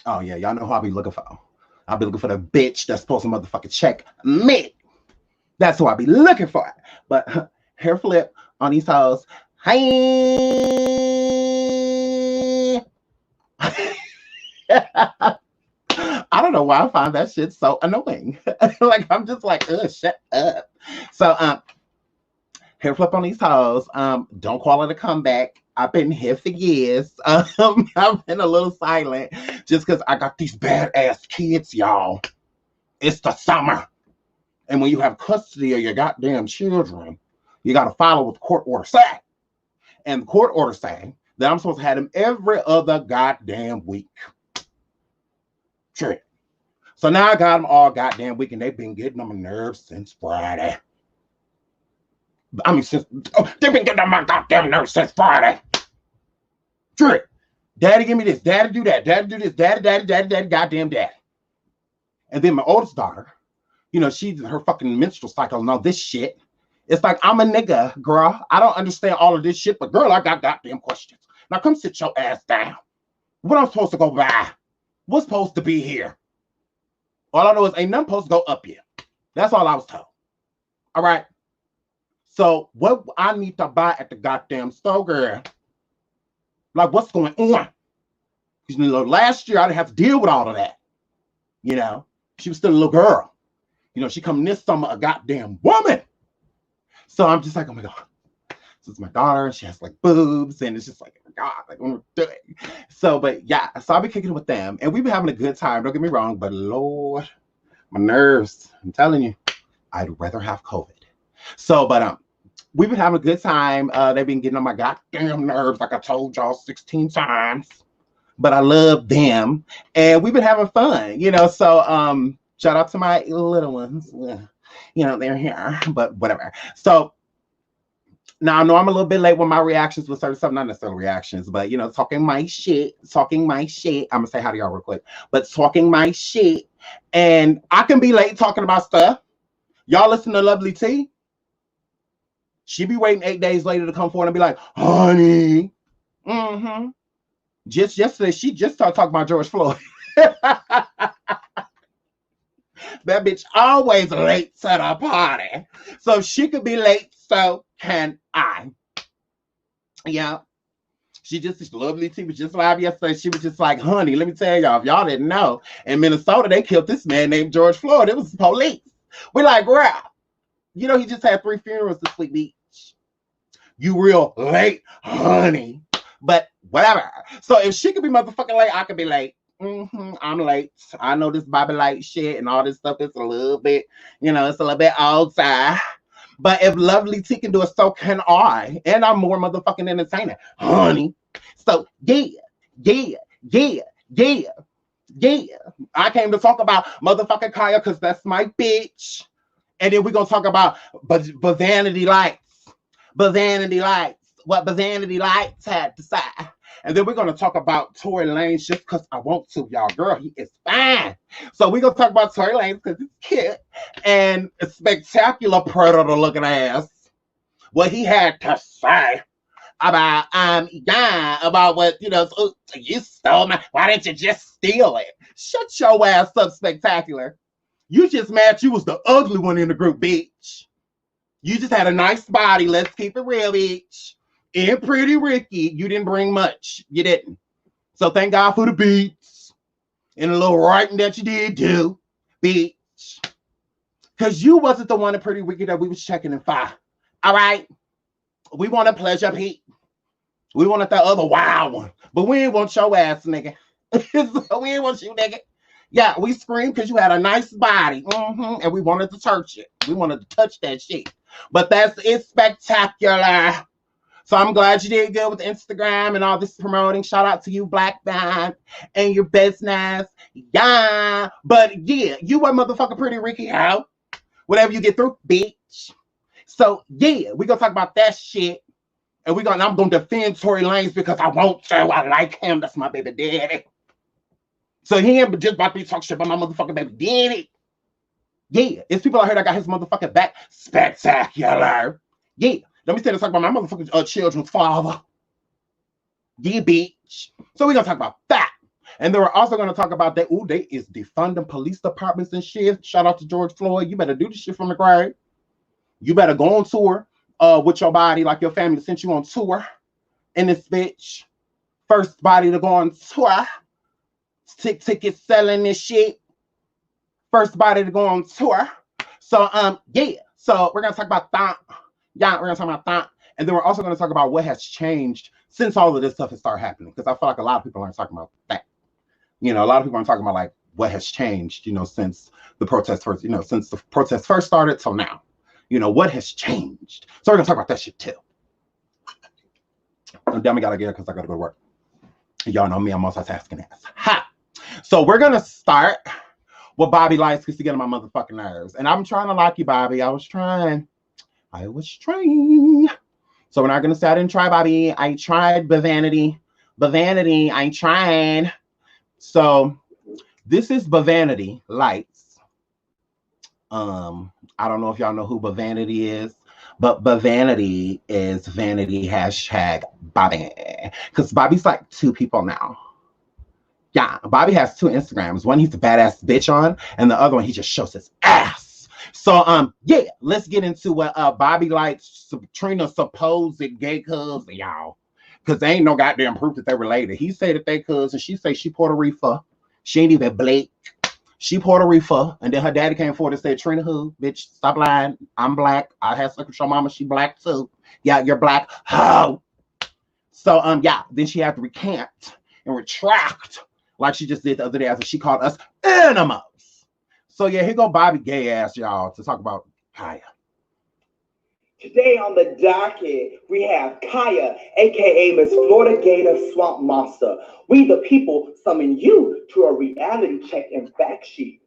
Oh yeah, y'all know who I be looking for. I'll be looking for the bitch that's supposed to motherfucking check me. That's who I be looking for. But hair flip on these hoes. Hi. I don't know why I find that shit so annoying. Like I'm just like, ugh, shut up. So hair flip on these hoes. Don't call it a comeback. I've been here for years. I've been a little silent just because I got these badass kids, y'all. It's the summer. And when you have custody of your goddamn children, you got to follow what the court order say. And the court order say that I'm supposed to have them every other goddamn week. Sure. So now I got them all goddamn week, and they've been getting on my nerves since Friday. I mean, they've been getting on my goddamn nerves since Friday. Sure. Daddy, give me this. Daddy, do that. Daddy, do this. Daddy, goddamn daddy. And then my oldest daughter, you know, she's her fucking menstrual cycle and all this shit. It's like, I'm a nigga, girl. I don't understand all of this shit, but girl, I got goddamn questions. Now come sit your ass down. What I'm supposed to go by? What's supposed to be here? All I know is ain't nothing supposed to go up here. That's all I was told. All right. So what I need to buy at the goddamn store, girl? Like, what's going on? Because, you know, last year I didn't have to deal with all of that. You know, she was still a little girl. You know, she come this summer a goddamn woman. So I'm just like, oh my God. This is my daughter, and she has like boobs, and it's just like, oh my God, like what am I doing? So, but yeah, so I'll be kicking it with them, and we've been having a good time. Don't get me wrong, but Lord, my nerves. I'm telling you, I'd rather have COVID. So, but we've been having a good time. They've been getting on my goddamn nerves, like I told y'all 16 times. But I love them, and we've been having fun, you know. So, shout out to my little ones. You know, they're here, but whatever. So now I know I'm a little bit late with my reactions with certain stuff, not necessarily reactions, but you know, talking my shit. I'm gonna say hi to y'all real quick, but talking my shit, and I can be late talking about stuff. Y'all listen to Lovely T. She be waiting 8 days later to come forward and be like, honey. Mm-hmm. Just yesterday, she just started talking about George Floyd. That bitch always late to the party. So if she could be late, so can I. Yeah. She's Lovely T was just live yesterday. She was just like, honey, let me tell y'all, if y'all didn't know, in Minnesota, they killed this man named George Floyd. It was the police. We're like, girl, you know, he just had 3 funerals this week, bitch. You real late, honey. But whatever. So if she could be motherfucking late, I could be late. I'm late. I know this Bobby Light shit and all this stuff is a little bit, you know, it's a little bit outside. But if Lovely T can do it, so can I. And I'm more motherfucking entertaining, honey. So yeah. I came to talk about motherfucking Khia because that's my bitch. And then we're going to talk about Vanity Lights. Vanity Lights. What Vanity Lights had to say. And then we're going to talk about Torry Lanez just because I want to, y'all. Girl, he is fine. So we're going to talk about Torry Lanez because he's cute and a spectacular predator looking ass. What he had to say about, about what, you know, you stole my, why didn't you just steal it? Shut your ass up, Spectacular. You just mad you was the ugly one in the group, bitch. You just had a nice body. Let's keep it real, bitch. And Pretty Ricky, you didn't bring much. You didn't. So thank God for the beats and a little writing that you did do, bitch. Because you wasn't the one in Pretty Ricky that we was checking in fire. All right? We want a pleasure, Pete. We wanted that other wild one. But we ain't want your ass, nigga. So we ain't want you, nigga. Yeah, we screamed because you had a nice body. And we wanted to touch it. We wanted to touch that shit. But it's spectacular. So I'm glad you did good with Instagram and all this promoting. Shout out to you, Black Band, and your business. Yeah. But yeah, you were motherfucking Pretty Ricky out. Whatever you get through, bitch. So yeah, we're gonna talk about that shit. And I'm gonna defend Torry Lanez because I want to. I like him. That's my baby daddy. So he ain't just about to be talking shit about my motherfucking baby daddy. Yeah, it's people out here that got his motherfucking back. Spectacular. Yeah. Let me say this, talk about my motherfucking children's father. Yeah, bitch. So we're going to talk about that. And they were also going to talk about that. Ooh, they is defunding police departments and shit. Shout out to George Floyd. You better do this shit from the grave. You better go on tour with your body like your family sent you on tour in this bitch. First body to go on tour. Tickets selling this shit. First body to go on tour. So, yeah. So we're going to talk about that. Yeah, we're going to talk about that. And then we're also going to talk about what has changed since all of this stuff has started happening. Because I feel like a lot of people aren't talking about that. You know, a lot of people aren't talking about like what has changed, you know, since the protest first, you know, since the protest first started till now. You know, what has changed? So we're going to talk about that shit too. And then we got to get because I got to go to work. Y'all know me, I'm multitasking ass. Ha! So we're going to start with Bobby Lytes because to get on my motherfucking nerves. And I'm trying to like you, Bobby. I was trying. So we're not going to say I didn't try, Bobby. I tried Bavanity. I tried. So this is Bavanity Lytes. I don't know if y'all know who Bavanity is, but Bavanity is vanity hashtag Bobby. Because Bobby's like two people now. Yeah, Bobby has two Instagrams. One he's a badass bitch on, and the other one he just shows his ass. So yeah, let's get into what Bobby Lytes, Trina's supposed gay cousin, y'all. Because they ain't no goddamn proof that they're related. He said that they cousin. She say she Puerto Rico. She ain't even black. She Puerto Rico. And then her daddy came forward and said, Trina who? Bitch, stop lying. I'm black. I had sex with your mama. She black too. Yeah, you're black. Oh. So yeah, then she had to recant and retract like she just did the other day after she called us animals. So yeah, here go Bobby gay ass, y'all, to talk about Khia. Today on the docket, we have Khia, aka Miss Florida Gator Swamp Monster. We the people summon you to a reality check and fact sheet.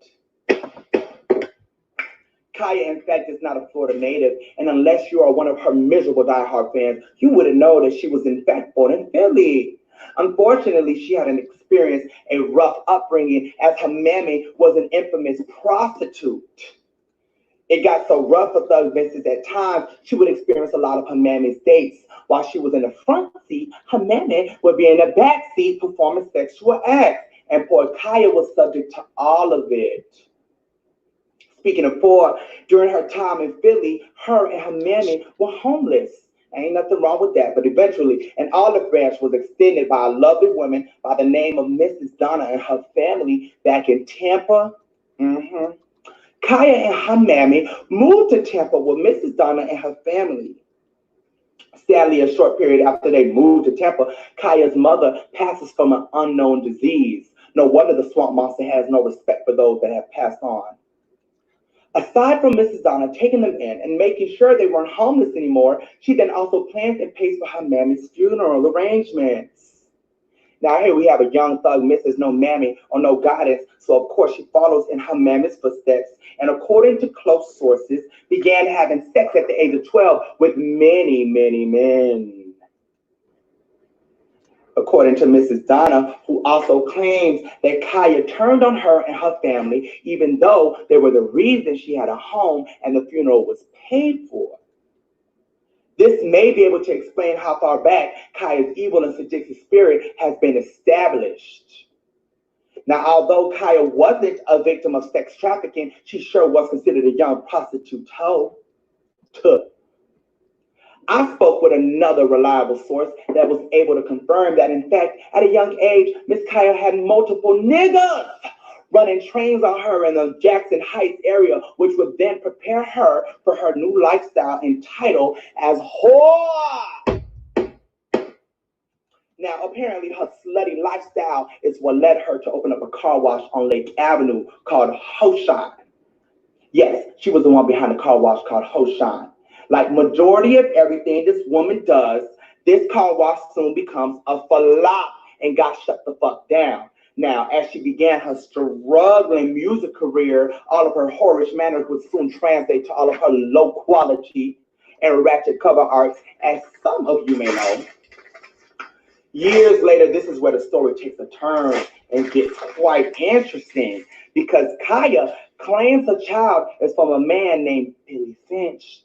Khia, in fact, is not a Florida native, and unless you are one of her miserable diehard fans, you wouldn't know that she was in fact born in Philly. Unfortunately, she had experienced a rough upbringing as her mammy was an infamous prostitute. It got so rough for Thug Mrs. at times, she would experience a lot of her mammy's dates. While she was in the front seat, her mammy would be in the back seat performing sexual acts, and poor Khia was subject to all of it. Speaking of poor, during her time in Philly, her and her mammy were homeless. Ain't nothing wrong with that, but eventually an olive branch was extended by a lovely woman by the name of Mrs. Donna and her family back in Tampa. Khia and her mammy moved to Tampa with Mrs. Donna and her family. Sadly, a short period after they moved to Tampa, Khia's mother passes from an unknown disease. No wonder the swamp monster has no respect for those that have passed on. Aside from Mrs. Donna taking them in and making sure they weren't homeless anymore, she then also plans and pays for her mammy's funeral arrangements. Now here we have a young thug, Mrs. No Mammy or no guidance, so of course she follows in her mammy's footsteps, and according to close sources, began having sex at the age of 12 with many, many men. According to Mrs. Donna, who also claims that Khia turned on her and her family, even though they were the reason she had a home and the funeral was paid for. This may be able to explain how far back Khia's evil and sadistic spirit has been established. Now, although Khia wasn't a victim of sex trafficking, she sure was considered a young prostitute hoe. I spoke with another reliable source that was able to confirm that, in fact, at a young age, Miss Khia had multiple niggas running trains on her in the Jackson Heights area, which would then prepare her for her new lifestyle entitled as whore. Now, apparently, her slutty lifestyle is what led her to open up a car wash on Lake Avenue called Hoshine. Yes, she was the one behind the car wash called Hoshine. Like majority of everything this woman does, this car wash soon becomes a flop and got shut the fuck down. Now, as she began her struggling music career, all of her whorish manners would soon translate to all of her low quality and ratchet cover arts, as some of you may know. Years later, this is where the story takes a turn and gets quite interesting, because Khia claims her child is from a man named Billy Finch,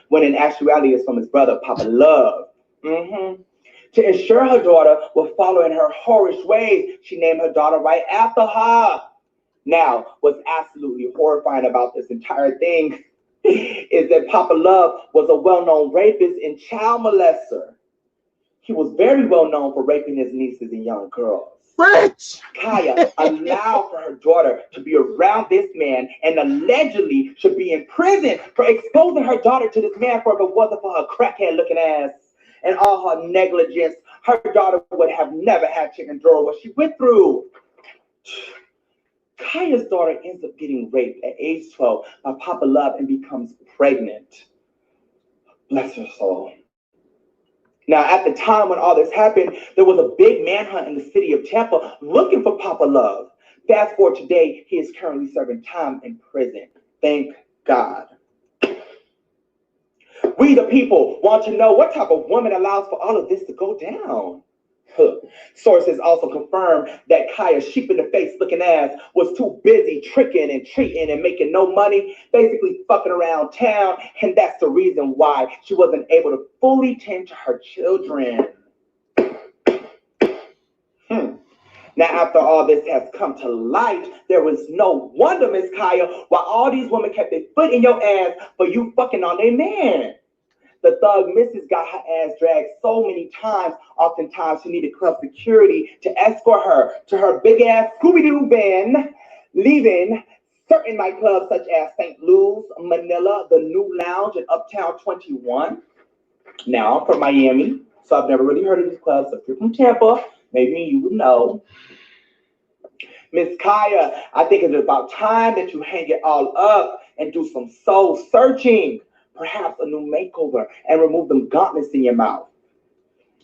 when in actuality it's from his brother, Papa Love. To ensure her daughter would follow in her whorish ways, she named her daughter right after her. Now, what's absolutely horrifying about this entire thing is that Papa Love was a well-known rapist and child molester. He was very well known for raping his nieces and young girls. Rich! Khia allowed for her daughter to be around this man and allegedly should be in prison for exposing her daughter to this man, for if it wasn't for her crackhead looking ass and all her negligence, her daughter would have never had chicken drawer what she went through. Khia's daughter ends up getting raped at age 12 by Papa Love and becomes pregnant. Bless her soul. Now, at the time when all this happened, there was a big manhunt in the city of Tampa looking for Papa Love. Fast forward today, he is currently serving time in prison. Thank God. We, the people, want to know what type of woman allows for all of this to go down. Sources also confirm that Khia's sheep-in-the-face looking ass was too busy tricking and treating and making no money, basically fucking around town, and that's the reason why she wasn't able to fully tend to her children. Now, after all this has come to light, there was no wonder, Miss Khia, why all these women kept their foot in your ass for you fucking on their man. The thug missus got her ass dragged so many times, oftentimes she needed club security to escort her to her big-ass Scooby-Doo van, leaving certain nightclubs such as St. Louis, Manila, the New Lounge, and Uptown 21. Now, I'm from Miami, so I've never really heard of these clubs. So if you're from Tampa, maybe you would know. Miss Khia, I think it's about time that you hang it all up and do some soul searching. Perhaps a new makeover, and remove them gauntlets in your mouth.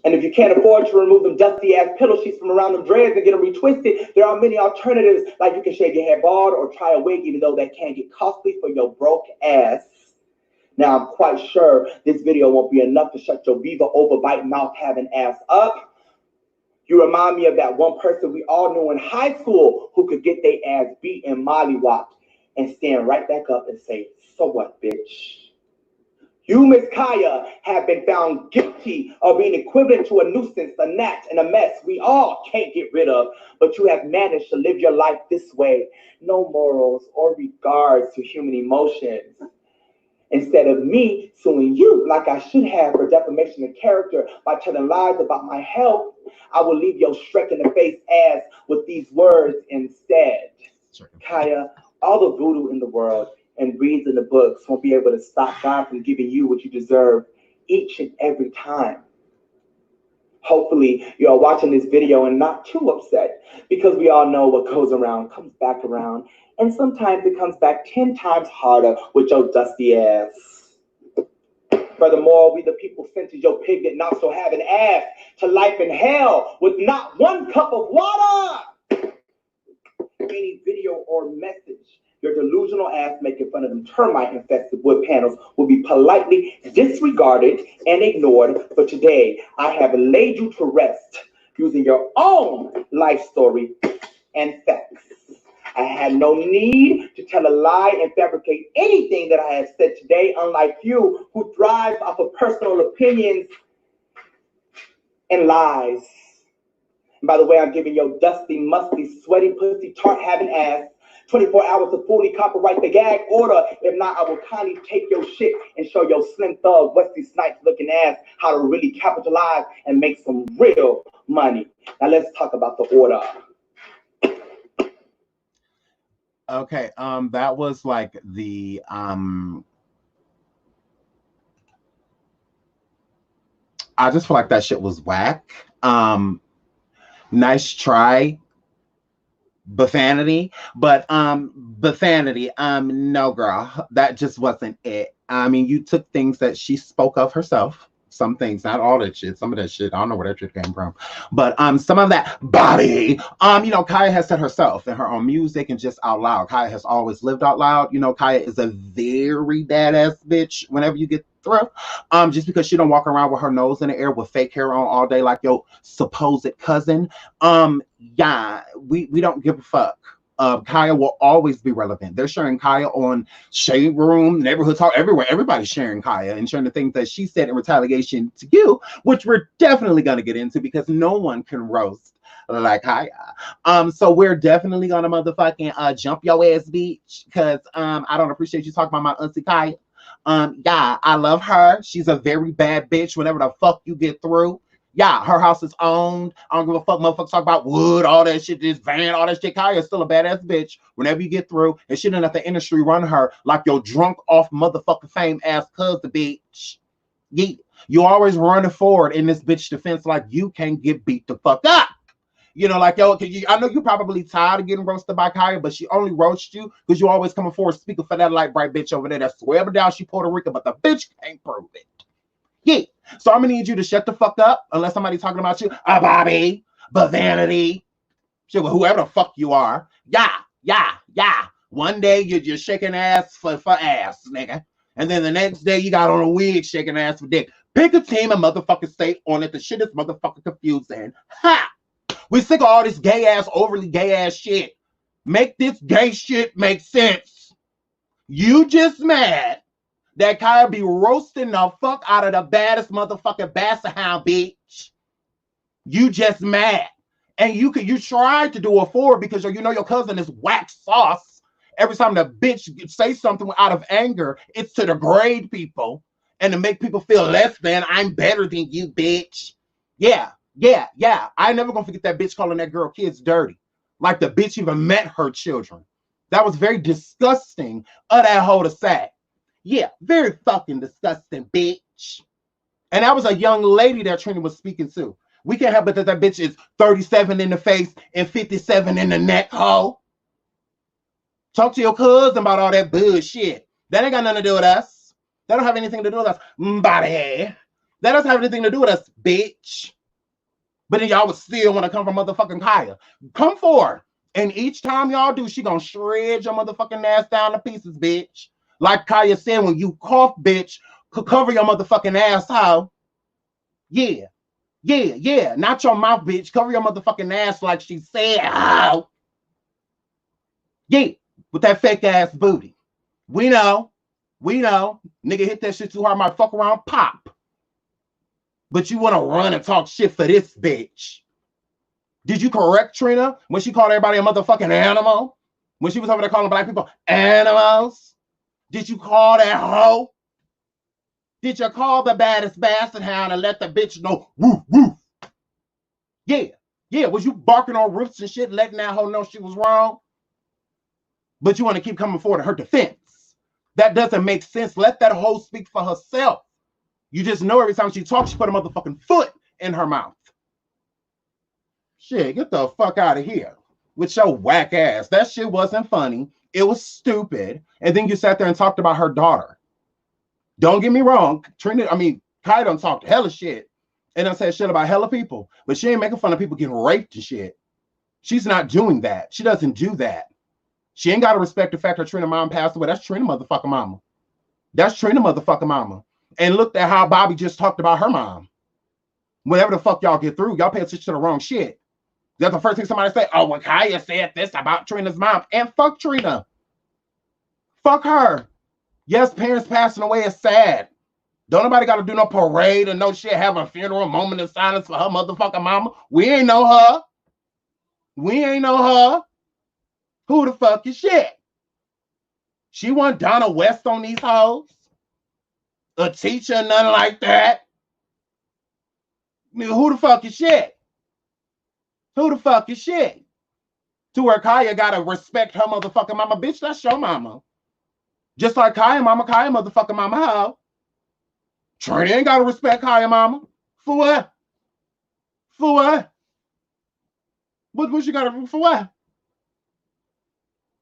And if you can't afford to remove them dusty-ass pillow sheets from around them dreads and get them retwisted, there are many alternatives, like you can shave your head bald or try a wig, even though that can get costly for your broke ass. Now, I'm quite sure this video won't be enough to shut your beaver overbite mouth having ass up. You remind me of that one person we all knew in high school who could get their ass beat and mollywopped and stand right back up and say, "So what, bitch?" You, Miss Khia, have been found guilty of being equivalent to a nuisance, a gnat, and a mess we all can't get rid of, but you have managed to live your life this way. No morals or regards to human emotions. Instead of me suing you like I should have for defamation of character by telling lies about my health, I will leave your Shrek in the face ass with these words instead. Khia, all the voodoo in the world and reads in the books won't be able to stop God from giving you what you deserve each and every time. Hopefully you are watching this video and not too upset, because we all know what goes around comes back around, and sometimes it comes back 10 times harder with your dusty ass. Furthermore, we the people sentenced your pigment not so having ass to life in hell with not one cup of water. Any video or message your delusional ass making fun of them termite-infested wood panels will be politely disregarded and ignored. For today, I have laid you to rest using your own life story and facts. I had no need to tell a lie and fabricate anything that I have said today, unlike you who thrive off of personal opinions and lies. And by the way, I'm giving your dusty, musty, sweaty, pussy, tart-having ass 24 hours to fully copyright the gag order. If not, I will kindly take your shit and show your slim thug, Wesley Snipes looking ass how to really capitalize and make some real money. Now let's talk about the order. Okay, that was like the I just feel like that shit was whack. Nice try, Bothanity, but Bothanity, no girl, that just wasn't it. I mean, you took things that she spoke of herself, some things, not all that shit, some of that shit, I don't know where that shit came from, but some of that body, you know, Khia has said herself in her own music and just out loud, Khia has always lived out loud. You know, Khia is a very badass bitch whenever you get through. Just because she don't walk around with her nose in the air with fake hair on all day like your supposed cousin. Yeah, we don't give a fuck. Khia will always be relevant. They're sharing Khia on Shade Room, Neighborhood Talk, everywhere. Everybody's sharing Khia and sharing the things that she said in retaliation to you, which we're definitely going to get into because no one can roast like Khia. So we're definitely gonna motherfucking jump your ass, bitch, because I don't appreciate you talking about my auntie Khia. Yeah, I love her. She's a very bad bitch. Whenever the fuck you get through, yeah, her house is owned. I don't give a fuck. Motherfuckers talk about wood, all that shit, this van, all that shit. Khia is still a badass bitch. Whenever you get through, and she didn't let the industry run her like your drunk off motherfucking fame ass cousin, bitch. Yeah, you always running forward in this bitch defense like you can't get beat the fuck up. You know, like, yo, I know you're probably tired of getting roasted by Khia, but she only roasts you because you always coming forward speaking for that light bright bitch over there that swear up and down she Puerto Rican, but the bitch can't prove it. Yeah. So I'm gonna need you to shut the fuck up unless somebody's talking about you. Bobby, Vanity, shit, well, whoever the fuck you are. Yeah. One day you're shaking ass for ass, nigga. And then the next day you got on a wig shaking ass for dick. Pick a team and motherfucking stay on it. The shit is motherfucking confusing. Ha! We sick of all this gay ass, overly gay ass shit. Make this gay shit make sense. You just mad that Khia be roasting the fuck out of the baddest motherfucking bastard hound, bitch. You just mad. And you tried to do a forward because you know your cousin is wax sauce. Every time the bitch say something out of anger, it's to degrade people and to make people feel less than. I'm better than you, bitch. Yeah. I ain't never gonna forget that bitch calling that girl kids dirty. Like the bitch even met her children. That was very disgusting of that whole to say. Yeah, very fucking disgusting, bitch. And that was a young lady that Trina was speaking to. We can't help it that bitch is 37 in the face and 57 in the neck, ho. Talk to your cousin about all that bullshit. That ain't got nothing to do with us. That don't have anything to do with us, body. That doesn't have anything to do with us, bitch. But then y'all would still want to come from motherfucking Khia. Come forward. And each time y'all do, she gonna shred your motherfucking ass down to pieces, bitch. Like Khia said, when you cough, bitch, cover your motherfucking ass, how? Yeah. Not your mouth, bitch. Cover your motherfucking ass like she said, how? Yeah. With that fake ass booty. We know. Nigga hit that shit too hard, might fuck around, pop. But you want to run and talk shit for this bitch. Did you correct Trina when she called everybody a motherfucking animal? When she was over there calling black people animals? Did you call that hoe? Did you call the baddest bastard hound and let the bitch know, woof, woof? Yeah. Was you barking on roofs and shit, letting that hoe know she was wrong? But you want to keep coming forward to her defense. That doesn't make sense. Let that hoe speak for herself. You just know every time she talks, she put a motherfucking foot in her mouth. Shit, get the fuck out of here with your whack ass. That shit wasn't funny. It was stupid. And then you sat there and talked about her daughter. Don't get me wrong. Khia done talked hella shit and done said shit about hella people. But she ain't making fun of people getting raped and shit. She's not doing that. She doesn't do that. She ain't got to respect the fact her Trina mom passed away. That's Trina motherfucking mama. That's Trina motherfucking mama. And look at how Bobby just talked about her mom. Whenever the fuck y'all get through, y'all pay attention to the wrong shit. That's the first thing somebody say, oh, well, Khia said this about Trina's mom. And fuck Trina. Fuck her. Yes, parents passing away is sad. Don't nobody got to do no parade or no shit, have a funeral, moment of silence for her motherfucking mama. We ain't know her. Who the fuck is shit? She wasn't Donna West on these hoes. A teacher, nothing like that. Who the fuck is shit? To where Khia gotta respect her motherfucking mama. Bitch, that's your mama. Just like Khia motherfucking mama, how? Trina ain't gotta respect Khia mama. For what? What you gotta, for what?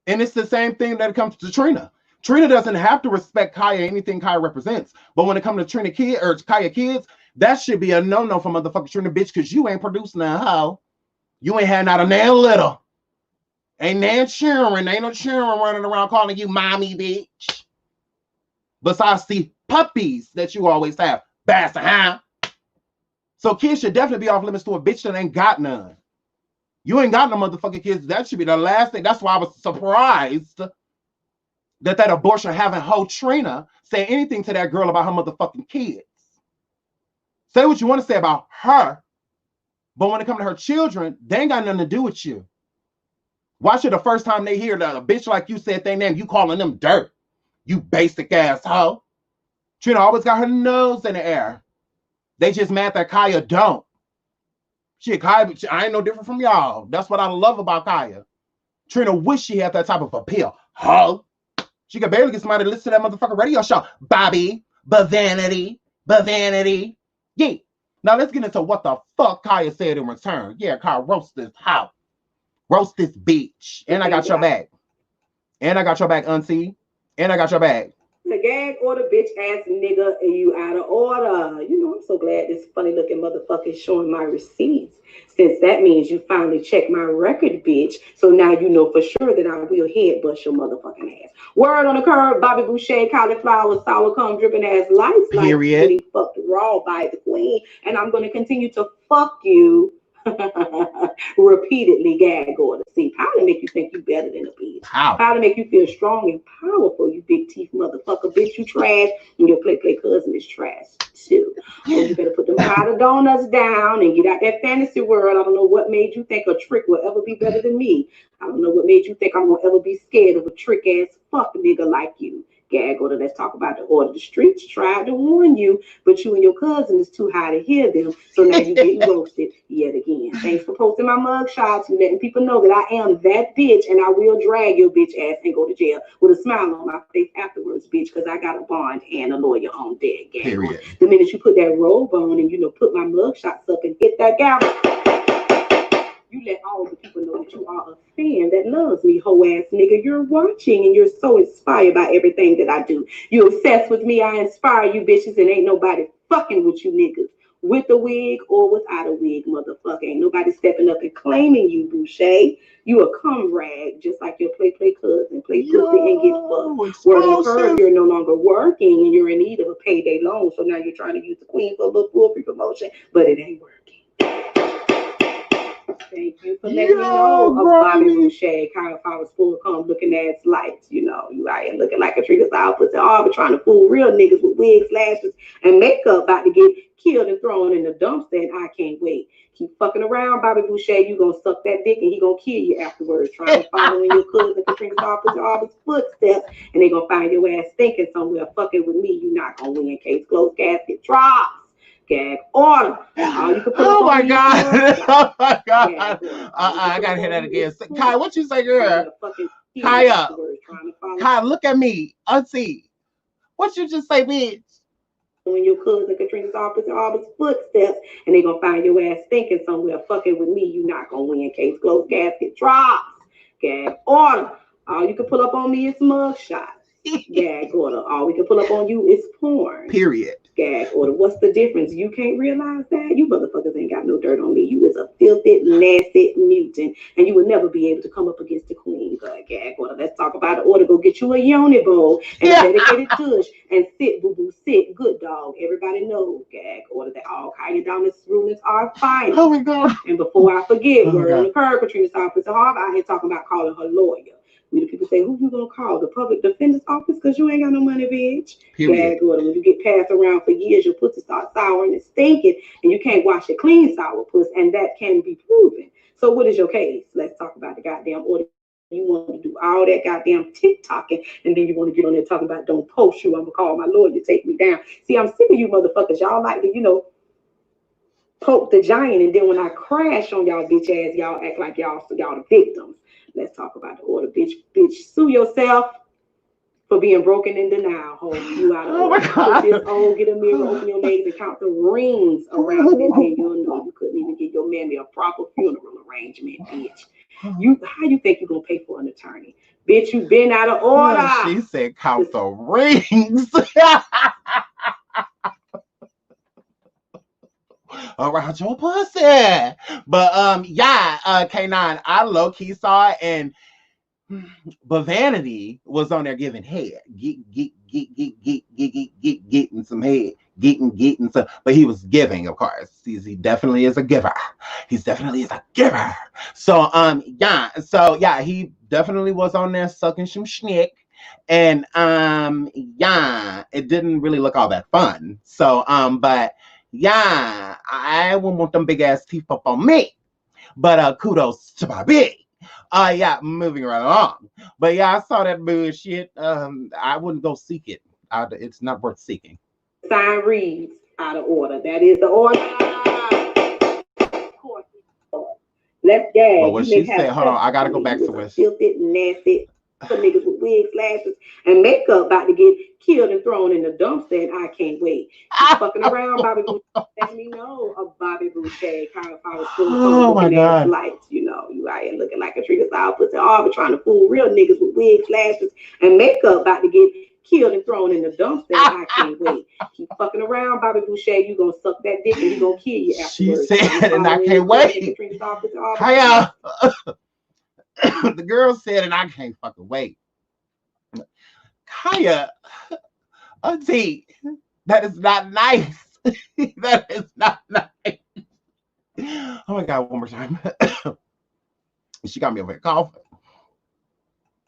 And it's the same thing that comes to Trina. Trina doesn't have to respect Khia, anything Khia represents. But when it comes to Trina kid or Khia kids, that should be a no-no for motherfucking Trina, bitch, because you ain't producing a hoe. You ain't had not a nail little. Ain't no children running around calling you mommy, bitch. Besides the puppies that you always have. Bastard, huh? So kids should definitely be off limits to a bitch that ain't got none. You ain't got no motherfucking kids. That should be the last thing. That's why I was surprised that abortion having hoe Trina say anything to that girl about her motherfucking kids. Say what you want to say about her, but when it comes to her children, they ain't got nothing to do with you. Why should the first time they hear that a bitch like you said their name, you calling them dirt? You basic ass hoe. Trina always got her nose in the air. They just mad that Khia don't. Shit, Khia, I ain't no different from y'all. That's what I love about Khia. Trina wish she had that type of appeal. Huh? She could barely get somebody to listen to that motherfucking radio show. Bobby, Bavanity. Yeah. Now let's get into what the fuck Khia said in return. Yeah, Khia, roast this hoe. Roast this bitch. And I got your back. And I got your back, auntie. And I got your back. The gag order, bitch ass nigga, and you out of order. You know, I'm so glad this funny looking motherfucker is showing my receipts. Since that means you finally checked my record, bitch. So now you know for sure that I will head bust your motherfucking ass. Word on the curb, Bobby Boucher, cauliflower, sour cum, dripping ass Lytes. Period. Like getting fucked raw by the queen. And I'm going to continue to fuck you repeatedly, gag order. See, power make you think you better than a bitch. Power make you feel strong and powerful, you big teeth motherfucker. Bitch, you trash, and your play cousin is trash too. So you better put them powder donuts down and get out that fantasy world. I don't know what made you think a trick will ever be better than me. I don't know what made you think I'm gonna ever be scared of a trick ass fuck nigga like you. Gag order, let's talk about the order. The streets tried to warn you, but you and your cousin is too high to hear them. So now you get roasted yet again. Thanks for posting my mug shots and letting people know that I am that bitch and I will drag your bitch ass and go to jail with a smile on my face afterwards, bitch, because I got a bond and a lawyer on deck. Gag order. The minute you put that robe on and, you know, put my mug shots up and hit that gavel, you let all the people know that you are a fan that loves me, hoe ass nigga. You're watching and you're so inspired by everything that I do. You obsessed with me, I inspire you bitches, and ain't nobody fucking with you niggas. With a wig or without a wig, motherfucker. Ain't nobody stepping up and claiming you, Boucher. You a cum rag, just like your play cousin. Play pussy and get fucked. Word on curve, you're no longer working and you're in need of a payday loan. So now you're trying to use the queen for a little full free promotion, but it ain't working. Thank you for letting me know of Bobby Boucher, cauliflower full cum looking ass Lytes. You know, you out here looking like a trigger style pussy harbor trying to fool real niggas with wigs, lashes, and makeup about to get killed and thrown in the dumpster, and I can't wait. Keep fucking around, Bobby Boucher. You gonna suck that dick and he gonna kill you afterwards. Trying to follow in your cousin Katrina Harper's footsteps, and they gonna find your ass thinking somewhere fucking with me. You not gonna win. Case closed, casket drops. Gag order. Oh my God. Oh my God. I gotta hear that again. Kai, what you say, girl? Khia, look at me. Auntie. What you just say, bitch? When your cousin Katrina Harper's footsteps, and they gonna find your ass thinking somewhere fucking with me. You not gonna win. Case closed, casket drops. Gag order. All you can pull up on me is mug shots. Gag order. All we can pull up on you is porn. Period. Gag order. What's the difference? You can't realize that? You motherfuckers ain't got no dirt on me. You is a filthy, nasty mutant, and you will never be able to come up against the queen. Gag order. Let's talk about the order. Go get you a yoni bowl and a dedicated tush and sit, boo boo, sit. Good dog. Everybody knows, gag order, that all Khia Dominance rulings are fine. Oh my God. And before I forget, word on the curve, Katrina Harper's out here talking about calling her lawyer. When the people say, who you gonna call? The public defender's office? Because you ain't got no money, bitch. Gag order. When you get passed around for years, your pussy starts souring and stinking, and you can't wash it clean, sour puss, and that can be proven. So what is your case? Let's talk about the goddamn order. You want to do all that goddamn TikToking, and then you want to get on there talking about don't post you. I'm gonna call my lawyer, take me down. See, I'm sick of you motherfuckers. Y'all like to, you know, poke the giant, and then when I crash on y'all bitch ass, y'all act like y'all the victims. Let's talk about the order, bitch. Bitch, sue yourself for being broken in denial. Hold you out of order. Put this on, get a mirror, open your legs, and count the rings around it, and you'll know you couldn't even get your mammy a proper funeral arrangement, bitch. How you think you're gonna pay for an attorney? Bitch, you been out of order. She said count the rings. Around your pussy. But K9, I low-key saw it, and Vanity was on there giving head. Getting some head. getting. So, but he was giving, of course. He definitely is a giver. He definitely is a giver. So, yeah, he definitely was on there sucking some schnick. And yeah, it didn't really look all that fun. So, but yeah, I wouldn't want them big ass teeth up on me. But kudos to Bobby. Yeah, moving right along. But yeah, I saw that bullshit. I wouldn't go seek it. It's not worth seeking. Sign reads out of order. That is the order. Of course. Let's gag. But what she said, hold on, I gotta go back to what filthy, nasty for niggas with wigs, lashes, and makeup about to get killed and thrown in the dumpster, and I can't wait. Fucking around, Bobby Boucher. Let me know of Bobby Boucher. Kind of I was oh my God. Lights, you know, you out here looking like a tree of sour pussy arbor trying to fool real niggas with wigs, lashes, and makeup about to get killed and thrown in the dumpster. I can't wait. Keep fucking around, Bobby Boucher. You gonna suck that dick and he gonna kill you afterwards. She said, and I can't wait. Khia. The girl said, and I can't fucking wait. Khia, auntie, that is not nice. That is not nice. Oh my God, one more time. She got me over here coughing.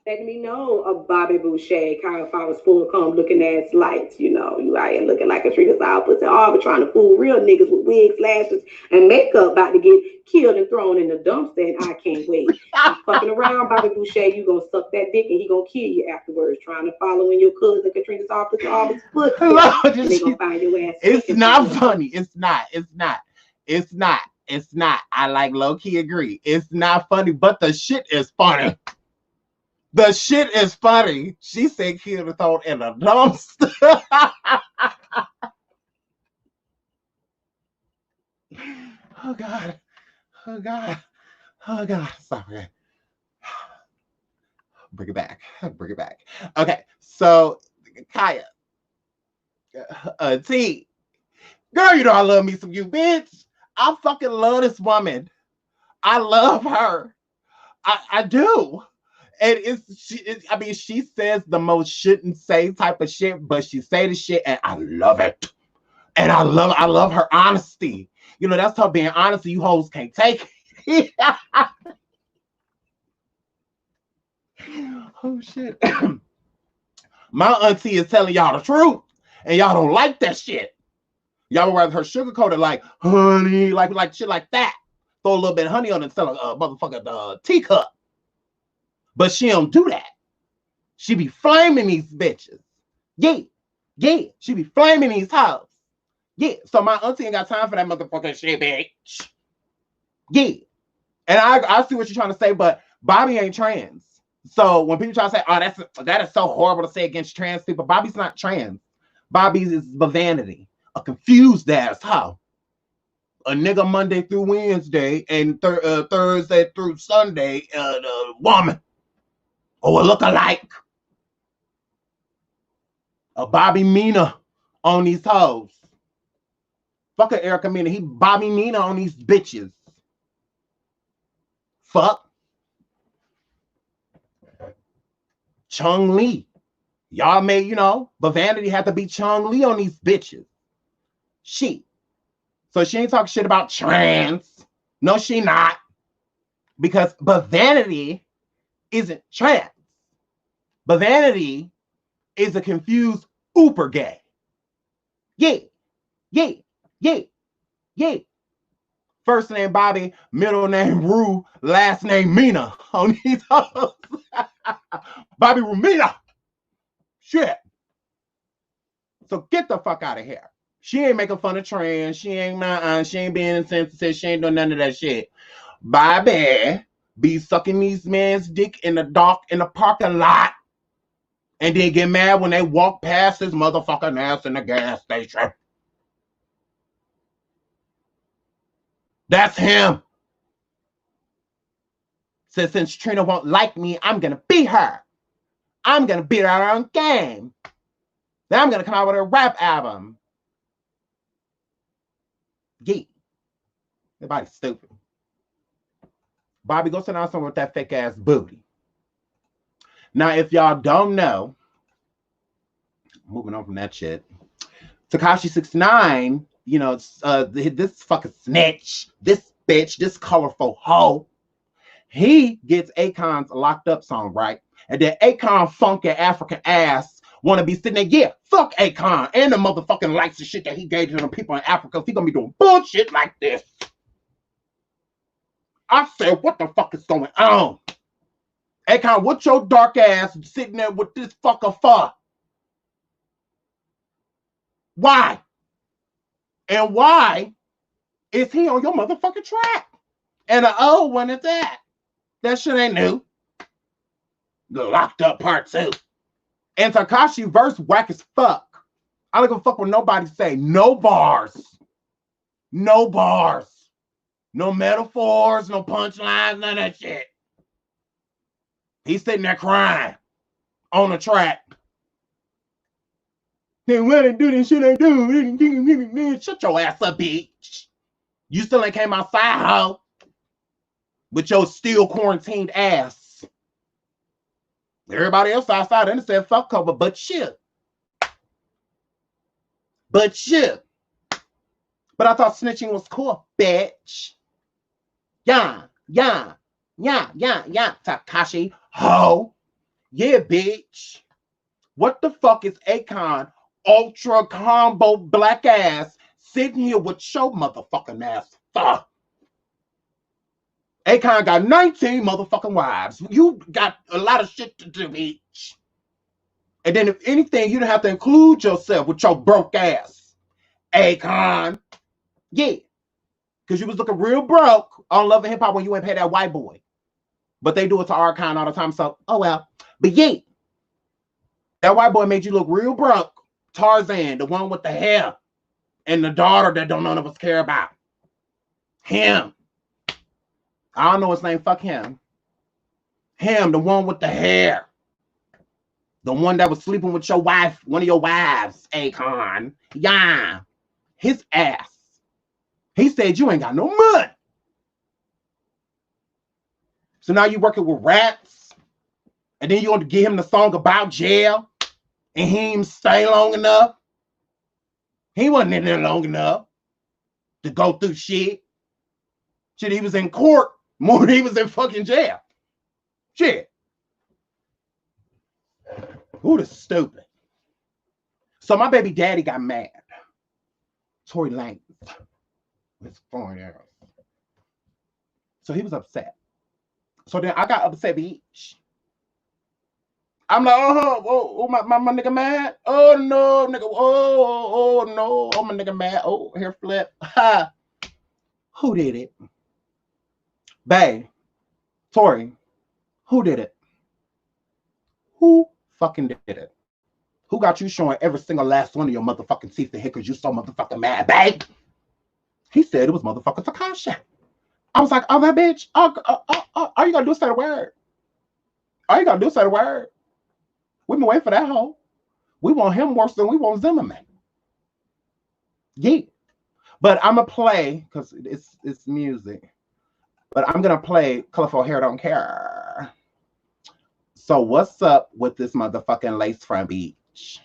Letting me know of Bobby Boucher, kind of I was full of cum looking ass lights, you know, you out here looking like a tree of sour pussy arbor trying to fool real niggas with wigs, lashes, and makeup about to get killed and thrown in the dumpster, and I can't wait. Keep fucking around, Bobby Boucher, you gonna suck that dick and he gonna kill you afterwards, trying to follow in your cousin Katrina sour pussy arbor's foot. And they gonna find your ass. It's not funny. It's not. I like low-key agree. It's not funny, but the shit is funny. The shit is funny. She said killed and thrown in a dumpster. Oh God. Oh God. Oh God. Sorry. Bring it back. Bring it back. Okay. So Khia. T. Girl, you know I love me some you, bitch. I fucking love this woman. I love her. I do. And she says the most shouldn't say type of shit, but she say the shit and I love it. And I love her honesty. You know, that's her being honest. You hoes can't take it. Oh shit. My auntie is telling y'all the truth. And y'all don't like that shit. Y'all would rather her sugarcoated like honey, like shit like that. Throw a little bit of honey on it instead of motherfucking teacup. But she don't do that. She be flaming these bitches. Yeah. She be flaming these hoes. Yeah. So my auntie ain't got time for that motherfucking shit, bitch. Yeah. And I see what you're trying to say, but Bobby ain't trans. So when people try to say, oh, that is so horrible to say against trans people, Bobby's not trans. Bobby's is vanity. A confused ass hoe. A nigga Monday through Wednesday and Thursday through Sunday, the woman. Or a look-alike. A Bobby Mina on these hoes. Fuck a Erica Mina. He Bobby Mina on these bitches. Fuck. Chung Lee. Y'all made, but vanity had to be Chung Lee on these bitches. So she ain't talking shit about trans. No, she not. But vanity isn't trans. But vanity is a confused uber gay. Yeah. First name Bobby, middle name Rue, last name Mina on these hoes. Bobby Rumina. Shit. So get the fuck out of here. She ain't making fun of trans. She ain't being insensitive. She ain't doing none of that shit. Bobby be sucking these men's dick in the dark in the parking lot and then get mad when they walk past his motherfucking ass in the gas station. That's him. Says since Trina won't like me, I'm gonna beat her. I'm gonna beat her on game. Then I'm gonna come out with a rap album. Yeah. Everybody's stupid. Bobby, go sit down somewhere with that fake ass booty. Now, if y'all don't know, moving on from that shit, Tekashi 69, you know, this fucking snitch, this bitch, this colorful hoe, he gets Akon's Locked Up song, right? And then Akon funky African ass want to be sitting there, yeah, fuck Akon and the motherfucking likes and shit that he gave to the people in Africa. He gonna be doing bullshit like this. I said, what the fuck is going on? Akon, what your dark ass sitting there with this fucker for? Why? And why is he on your motherfucking track? And the old one is that. That shit ain't new. The Locked Up Part 2. And Tekashi verse whack as fuck. I don't give a fuck what nobody say. No bars. No bars. No metaphors, no punchlines, none of that shit. He's sitting there crying on the track. Then when they do this shit, they do. Shut your ass up, bitch. You still ain't came outside, hoe. With your still quarantined ass. Everybody else outside and said fuck cover, but shit. But shit. But I thought snitching was cool, bitch. Yeah. Tekashi, ho. Yeah, bitch. What the fuck is Akon, ultra combo black ass, sitting here with your motherfucking ass? Fuck. Akon got 19 motherfucking wives. You got a lot of shit to do, bitch. And then if anything, you don't have to include yourself with your broke ass. Akon. Yeah. Because you was looking real broke on Love and Hip Hop when you ain't pay that white boy. But they do it to our kind all the time, so, oh well. But yeah. That white boy made you look real broke. Tarzan, the one with the hair. And the daughter that don't none of us care about. Him. I don't know his name. Fuck him. Him, the one with the hair. The one that was sleeping with your wife, one of your wives, Akon. Yeah. His ass. He said you ain't got no money. So now you working with rats. And then you want to give him the song about jail. And he didn't stay long enough. He wasn't in there long enough to go through shit. Shit, he was in court more than he was in fucking jail. Shit. Who the stupid? So my baby daddy got mad. Torry Lanez. His foreign arrow. So he was upset. So then I got upset, bitch. I'm like, oh, my nigga mad? Oh no, nigga. Oh no. Oh, my nigga mad. Oh, hair flip. Ha. Who did it? Bae. Torry. Who did it? Who fucking did it? Who got you showing every single last one of your motherfucking teeth in here because you so motherfucking mad, babe? He said it was motherfucking Tekashi. I was like, oh, that bitch. All you gotta do is say the word. All you gotta do is say the word. We've been waiting for that hoe. We want him worse than we want Zimmerman. Yeah. But I'm going to play, because it's music. But I'm going to play Colorful Hair Don't Care. So what's up with this motherfucking lace front beach?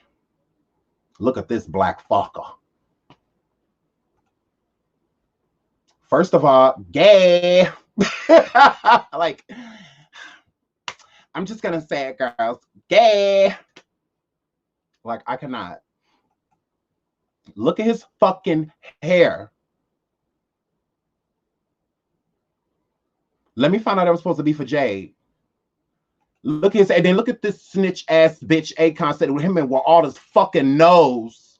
Look at this black fucker. First of all, gay. Like, I'm just going to say it, girls. Gay. Like, I cannot. Look at his fucking hair. Let me find out that was supposed to be for Jade. Look at his, and then look at this snitch ass bitch Akon said with him and with all this fucking nose.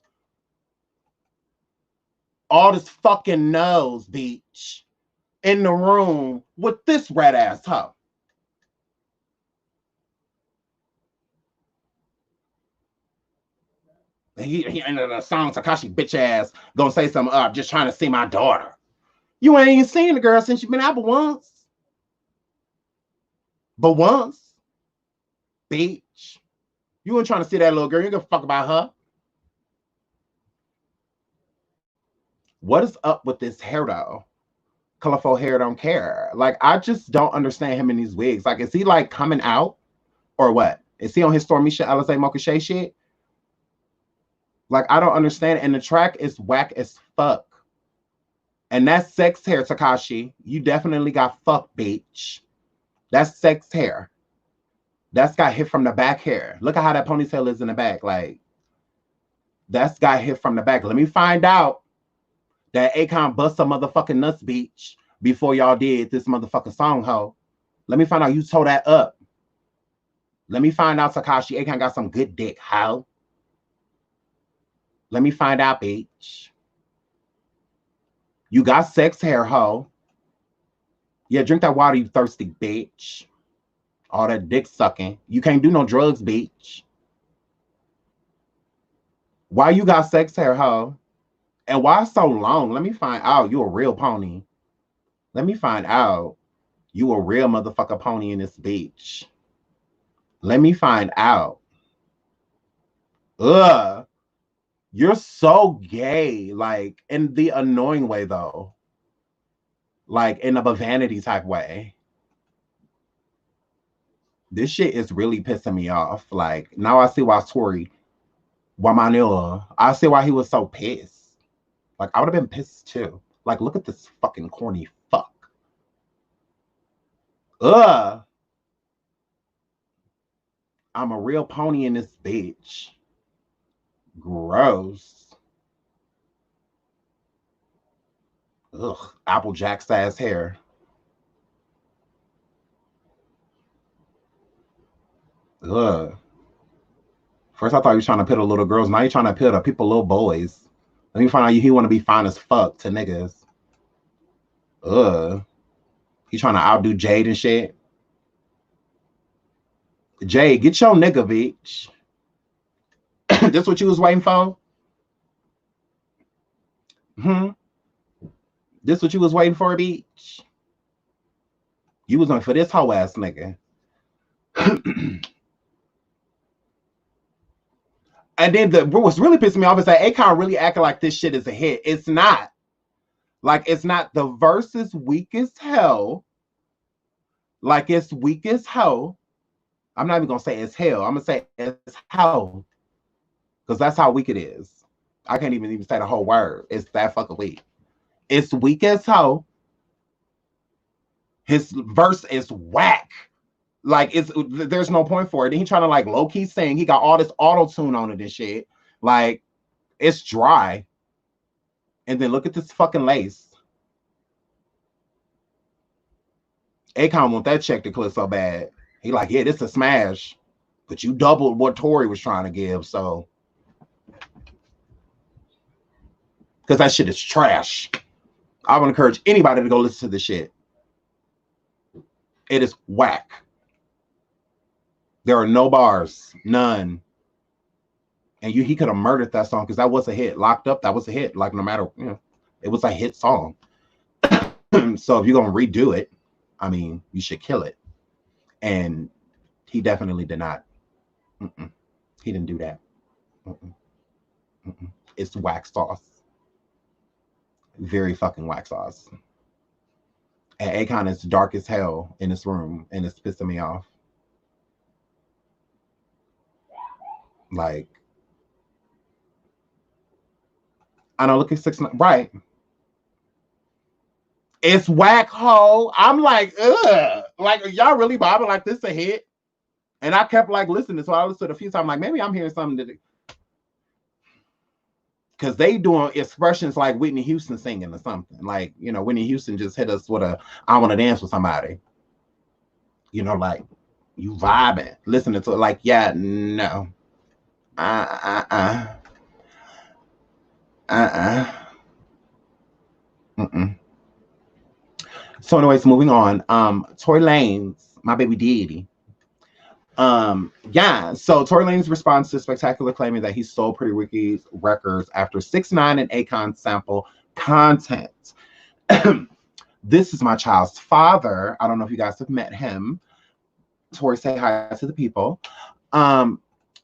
All this fucking nose, bitch. In the room with this rat ass hoe. He in the song Tekashi bitch ass gonna say something up, just trying to see my daughter. You ain't even seen the girl since you been out but once. But once. Bitch. You ain't trying to see that little girl. You ain't gonna fuck about her. What is up with this hair though? Colorful Hair Don't Care. Like, I just don't understand him in these wigs. Like, is he like coming out? Or what? Is he on his Stormisha Alizé Mocha Shay shit? Like, I don't understand. And the track is whack as fuck. And that's sex hair, Tekashi. You definitely got fucked, bitch. That's sex hair. That's got hit from the back hair. Look at how that ponytail is in the back. Like, that's got hit from the back. Let me find out that Akon bust a motherfucking nuts, bitch, before y'all did this motherfucking song, ho. Let me find out you tore that up. Let me find out Tekashi Akon got some good dick, ho. Let me find out, bitch. You got sex hair, ho. Yeah, drink that water, you thirsty bitch. All that dick sucking. You can't do no drugs, bitch. Why you got sex hair, ho? And why so long? Let me find out you a real pony. Let me find out you a real motherfucker pony in this bitch. Let me find out. Ugh. You're so gay. Like, in the annoying way, though. Like, in a vanity type way. This shit is really pissing me off. Like, now I see why Torry, I see why he was so pissed. Like, I would have been pissed too. Like, look at this fucking corny fuck. Ugh. I'm a real pony in this bitch. Gross. Ugh. Applejack's ass hair. Ugh. First I thought you were trying to pit a little girls. Now you're trying to pit a people little boys. Let me find out he want to be fine as fuck to niggas. Ugh. He trying to outdo Jade and shit. Jade, get your nigga, bitch. This what you was waiting for? This what you was waiting for, bitch? You was waiting for this hoe ass nigga. And then what's really pissing me off is that Akon really acting like this shit is a hit. It's not. Like, it's not. The verse is weak as hell. Like, it's weak as hell. I'm not even going to say it's hell. I'm going to say it's hell. Because that's how weak it is. I can't even say the whole word. It's that fucking weak. It's weak as hell. His verse is whack. Like, there's no point for it. And he trying to, like, low-key sing. He got all this auto-tune on it and shit. Like, it's dry. And then look at this fucking lace. Akon want that check to clear so bad. He like, yeah, this is a smash. But you doubled what Torry was trying to give, so. Because that shit is trash. I would encourage anybody to go listen to this shit. It is whack. There are no bars. None. And he could have murdered that song because that was a hit. Locked Up, that was a hit. Like, no matter, it was a hit song. So if you're going to redo it, I mean, you should kill it. And he definitely did not. He didn't do that. It's wax sauce. Very fucking wax sauce. And Akon is dark as hell in this room, and it's pissing me off. Like, I don't look at 6ix9ine. Right. It's whack, ho. I'm like, ugh. Like, y'all really bobbing like this a hit? And I kept like listening. So I listened a few times. Like, maybe I'm hearing something that. Because they doing expressions like Whitney Houston singing or something. Like, Whitney Houston just hit us with I want to dance with somebody. Like, you vibing. Listening to it like, yeah, no. So anyways, moving on. Tory Lanez, my baby daddy. So Tory Lanez responds to Spectacular claiming that he stole Pretty Ricky's records after 6ix9ine and Akon sample content. This is my child's father. I don't know if you guys have met him. Tory, say hi to the people.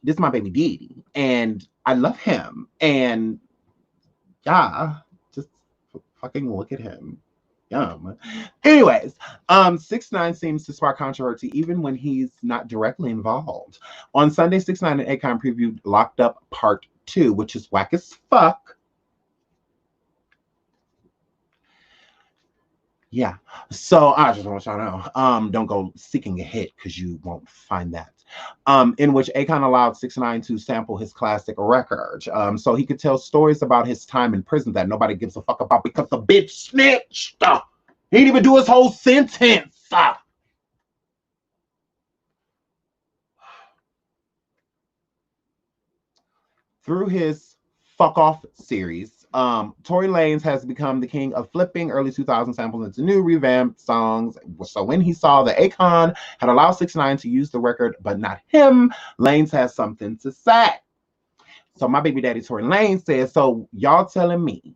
This is my baby daddy, and I love him. And yeah, just fucking look at him. Yum. Anyways, 6ix9ine seems to spark controversy even when he's not directly involved. On Sunday, 6ix9ine and Akon previewed Locked Up Part too, which is whack as fuck. Yeah. So I just want y'all to know, don't go seeking a hit because you won't find that. In which Akon allowed 6ix9ine to sample his classic record. So he could tell stories about his time in prison that nobody gives a fuck about because the bitch snitched. He didn't even do his whole sentence. Through his Fuck Off series, Tory Lanez has become the king of flipping early 2000 samples into new revamped songs. So when he saw that Akon had allowed 6ix9ine to use the record, but not him, Lanez has something to say. So my baby daddy Tory Lanez says, so y'all telling me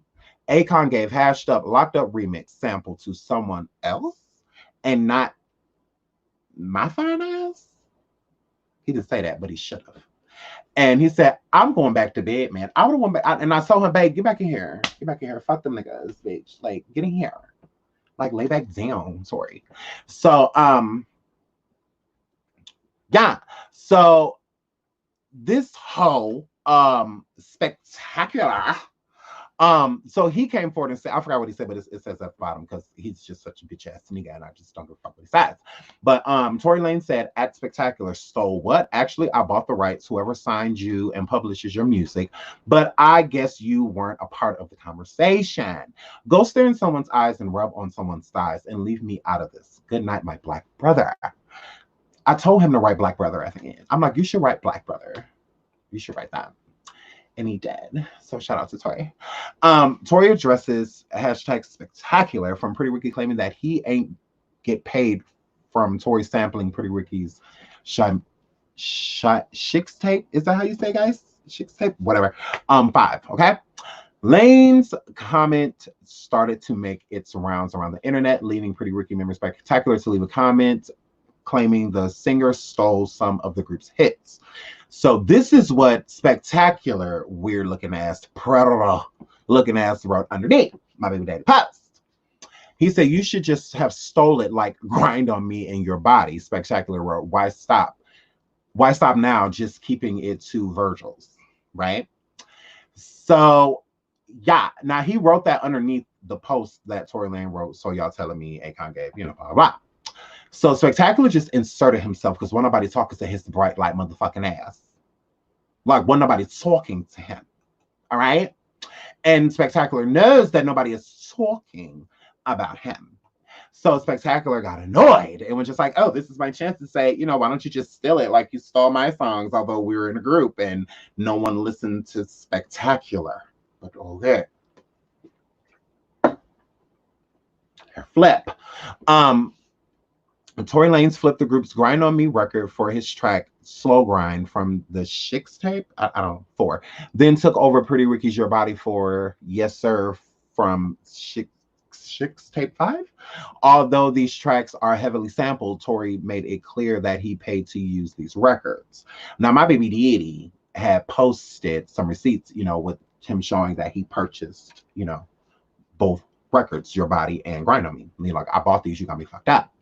Akon gave Hashed Up, Locked Up remix sample to someone else and not my fine ass? He didn't say that, but he should have. And he said, I'm going back to bed, man. I would have went back. And I told him, babe, get back in here. Get back in here. Fuck them niggas, bitch. Like, get in here. Like, lay back down. Sorry. So, yeah. So, this whole spectacular. So he came forward and said, I forgot what he said, but it says at the bottom because he's just such a bitch ass nigga and I just don't give a fuck what he says. But Tory Lanez said at Spectacular, so what? Actually, I bought the rights, whoever signed you and publishes your music, but I guess you weren't a part of the conversation. Go stare in someone's eyes and rub on someone's thighs and leave me out of this. Good night, my black brother. I told him to write black brother at the end. I'm like, you should write black brother. You should write that. And he did. So shout out to Tory. Tory addresses hashtag spectacular from Pretty Ricky claiming that he ain't get paid from Tory sampling Pretty Ricky's Shix tape. Is that how you say, guys? Shix tape? Whatever. 5, okay? Lane's comment started to make its rounds around the internet, leading Pretty Ricky members Spectacular to leave a comment claiming the singer stole some of the group's hits. So this is what Spectacular, weird looking ass, predator looking ass wrote underneath my baby daddy post. He said, you should just have stole it like Grind on Me in Your Body. Spectacular wrote, why stop? Why stop now? Just keeping it to Virgil's, right? So yeah, now he wrote that underneath the post that Tory Lanez wrote. So y'all telling me Akon gave, blah, blah, blah. So Spectacular just inserted himself because wasn't nobody talking to his bright light motherfucking ass. Like, wasn't nobody talking to him. All right? And Spectacular knows that nobody is talking about him. So Spectacular got annoyed and was just like, oh, this is my chance to say, why don't you just steal it like you stole my songs, although we were in a group and no one listened to Spectacular. But okay. Flip. Tory Lanez flipped the group's Grind on Me record for his track Slow Grind from the Shix tape. I don't know, 4. Then took over Pretty Ricky's Your Body for Yes Sir from Shix tape 5. Although these tracks are heavily sampled, Tory made it clear that he paid to use these records. Now, my baby daddy had posted some receipts, with him showing that he purchased, both records, Your Body and Grind on Me. Like, I bought these, you got me fucked up.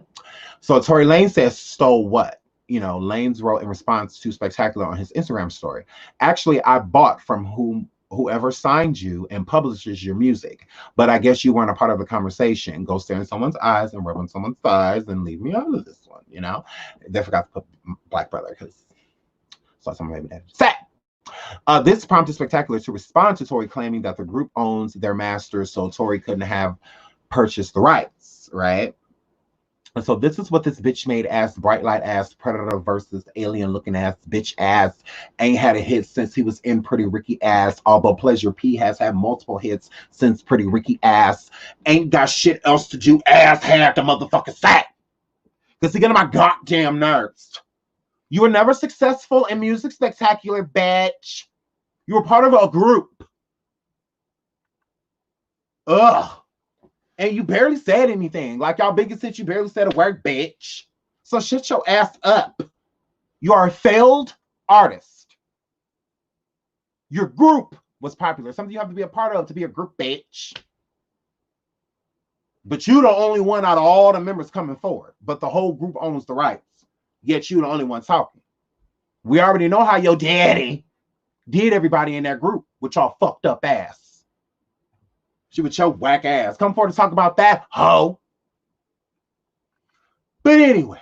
So Tory Lanez says, stole what? Lanez wrote in response to Spectacular on his Instagram story. Actually, I bought from whoever signed you and publishes your music. But I guess you weren't a part of the conversation. Go stare in someone's eyes and rub on someone's thighs and leave me out of this one, They forgot to put Black Brother because so someone maybe that sad. This prompted Spectacular to respond to Tory claiming that the group owns their masters, so Tory couldn't have purchased the rights, right? And so this is what this bitch made ass, bright light ass, predator versus alien looking ass, bitch ass, ain't had a hit since he was in Pretty Ricky ass, although Pleasure P has had multiple hits since Pretty Ricky ass, ain't got shit else to do, ass had the motherfucking sack. Because he get on my goddamn nerves. You were never successful in music, Spectacular, bitch. You were part of a group. Ugh. And you barely said anything. Like y'all biggest hit, you barely said a word, bitch. So shut your ass up. You are a failed artist. Your group was popular. Something you have to be a part of to be a group, bitch. But you the only one out of all the members coming forward. But the whole group owns the rights. Yet you the only one talking. We already know how your daddy Did everybody in that group with y'all fucked up ass. She with your whack ass. Come forward to talk about that, hoe. But anyways,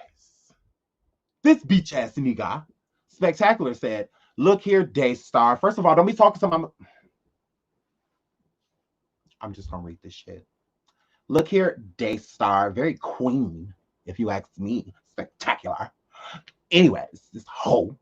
this bitch ass nigga, Spectacular said, look here, Daystar. First of all, don't be talking to my... I'm just gonna read this shit. Look here, Daystar. Very queen, if you ask me. Spectacular. Anyways, this hoe.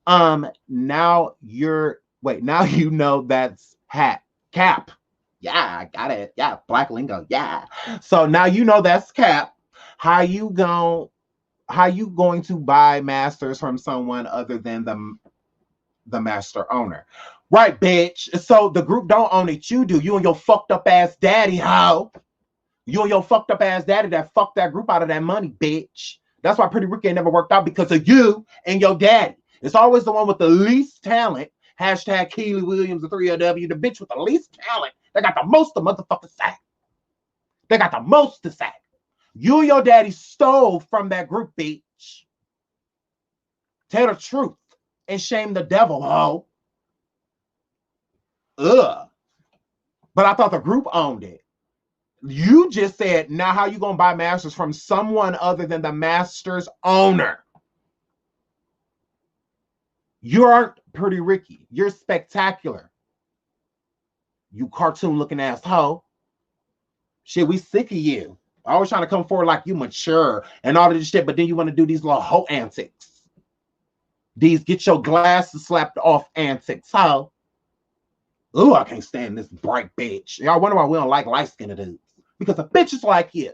Now now you know that's cap. Yeah, I got it. Yeah, black lingo. Yeah. So now you know that's cap. How you going to buy masters from someone other than the master owner? Right, bitch. So the group don't own it, you do. You and your fucked up ass daddy, how? You and your fucked up ass daddy that fucked that group out of that money, bitch. That's why Pretty Ricky ain't never worked out, because of you and your daddy. It's always the one with the least talent. Hashtag Keely Williams, the 3LW, the bitch with the least talent. They got the most to motherfucking say. They got the most to say. You and your daddy stole from that group, bitch. Tell the truth and shame the devil, ho. Ugh. But I thought the group owned it. You just said, now how you gonna buy masters from someone other than the master's owner? You aren't Pretty Ricky. You're Spectacular. You cartoon looking ass hoe. Shit, we sick of you. Always trying to come forward like you mature and all of this shit, but then you want to do these little hoe antics. These get your glasses slapped off antics, hoe. Ooh, I can't stand this bright bitch. Y'all wonder why we don't like light-skinned dudes. Because the bitches like you.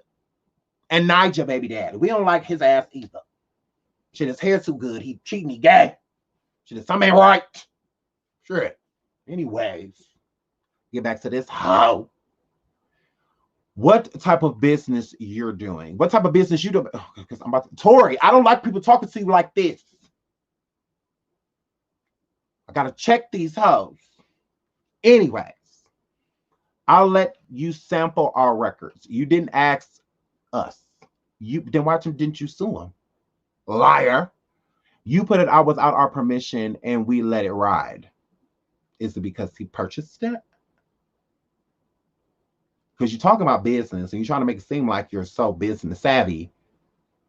And Nigel, baby daddy. We don't like his ass either. Shit, his hair too good. He cheating, he gay. Shit, something ain't right. Sure. Anyways, get back to this hoe. What type of business you're doing? What type of business you do? Because I'm about to... Torry, I don't like people talking to you like this. I gotta check these hoes. Anyways, I'll let you sample our records. You didn't ask us. Then why didn't you sue him? Liar. You put it out without our permission and we let it ride. Is it because he purchased it? Because you're talking about business and you're trying to make it seem like you're so business savvy,